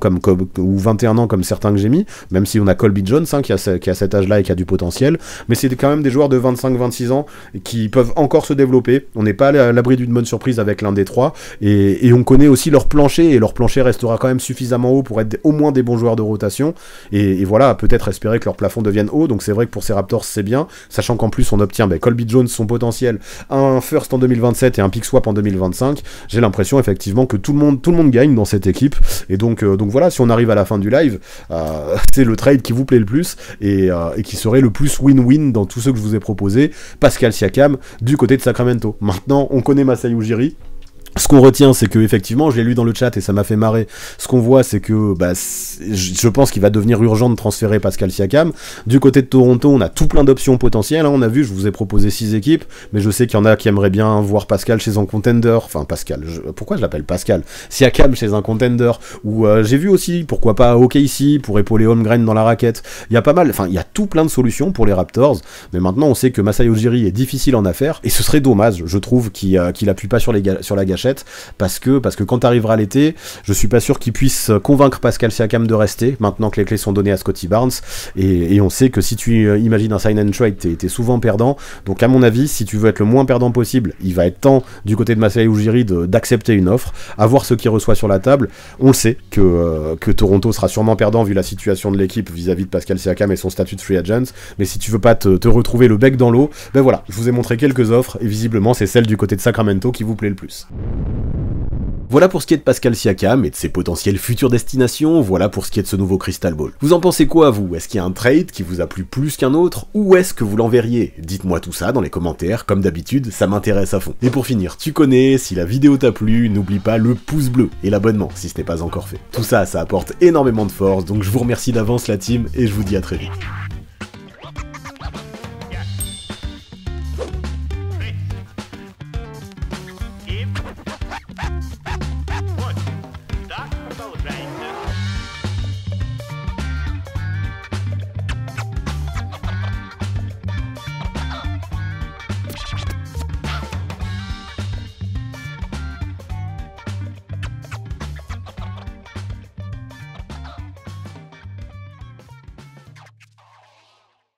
ou 21 ans comme certains que j'ai mis, même si on a Colby Jones qui a cet âge-là et qui a du potentiel, mais c'est quand même des joueurs de 25-26 ans qui peuvent encore se développer. On n'est pas à l'abri d'une bonne surprise avec l'un des trois, et on connaît aussi leur plancher, et leur plancher restera quand même suffisamment haut pour être au moins des bons joueurs de rotation, et voilà, peut-être espérer que leur plafond devienne haut. Donc c'est vrai que pour ces Raptors c'est bien, sachant qu'en plus on obtient Colby Jones, son potentiel, un first en 2027 et un pick swap en 2025. J'ai l'impression effectivement que tout le monde gagne dans cette équipe, et donc voilà, si on arrive à la fin du live, c'est le trade qui vous plaît le plus et qui serait le plus win-win dans tous ceux que je vous ai proposés. Pascal Siakam du côté de Sacramento. Maintenant, on connaît Masai Ujiri. Ce qu'on retient, c'est que effectivement, je l'ai lu dans le chat et ça m'a fait marrer. Ce qu'on voit, c'est que je pense qu'il va devenir urgent de transférer Pascal Siakam. Du côté de Toronto, on a tout plein d'options potentielles, hein. On a vu, je vous ai proposé 6 équipes, mais je sais qu'il y en a qui aimeraient bien voir Pascal chez un contender. Enfin, Pascal, pourquoi je l'appelle Pascal? Siakam chez un contender. Ou j'ai vu aussi, pourquoi pas OKC pour épauler Holmgren dans la raquette. Il y a pas mal, il y a tout plein de solutions pour les Raptors. Mais maintenant, on sait que Masai Ujiri est difficile en affaires et ce serait dommage, je trouve, qu'il appuie pas sur la gâchette. Parce que quand arrivera l'été, je suis pas sûr qu'il puisse convaincre Pascal Siakam de rester, maintenant que les clés sont données à Scottie Barnes, et on sait que si tu imagines un sign and trade, t'es souvent perdant. Donc à mon avis, si tu veux être le moins perdant possible, il va être temps du côté de Masai Ujiri d'accepter une offre, à voir ce qu'il reçoit sur la table. On le sait que Toronto sera sûrement perdant vu la situation de l'équipe vis-à-vis de Pascal Siakam et son statut de free agent, mais si tu veux pas te retrouver le bec dans l'eau, voilà, je vous ai montré quelques offres, et visiblement c'est celle du côté de Sacramento qui vous plaît le plus. Voilà pour ce qui est de Pascal Siakam et de ses potentielles futures destinations, voilà pour ce qui est de ce nouveau Crystal Ball. Vous en pensez quoi, vous? Est-ce qu'il y a un trade qui vous a plu plus qu'un autre, ou est-ce que vous l'enverriez? Dites-moi tout ça dans les commentaires, comme d'habitude, ça m'intéresse à fond. Et pour finir, tu connais, si la vidéo t'a plu, n'oublie pas le pouce bleu et l'abonnement si ce n'est pas encore fait. Tout ça, ça apporte énormément de force, donc je vous remercie d'avance la team, et je vous dis à très vite.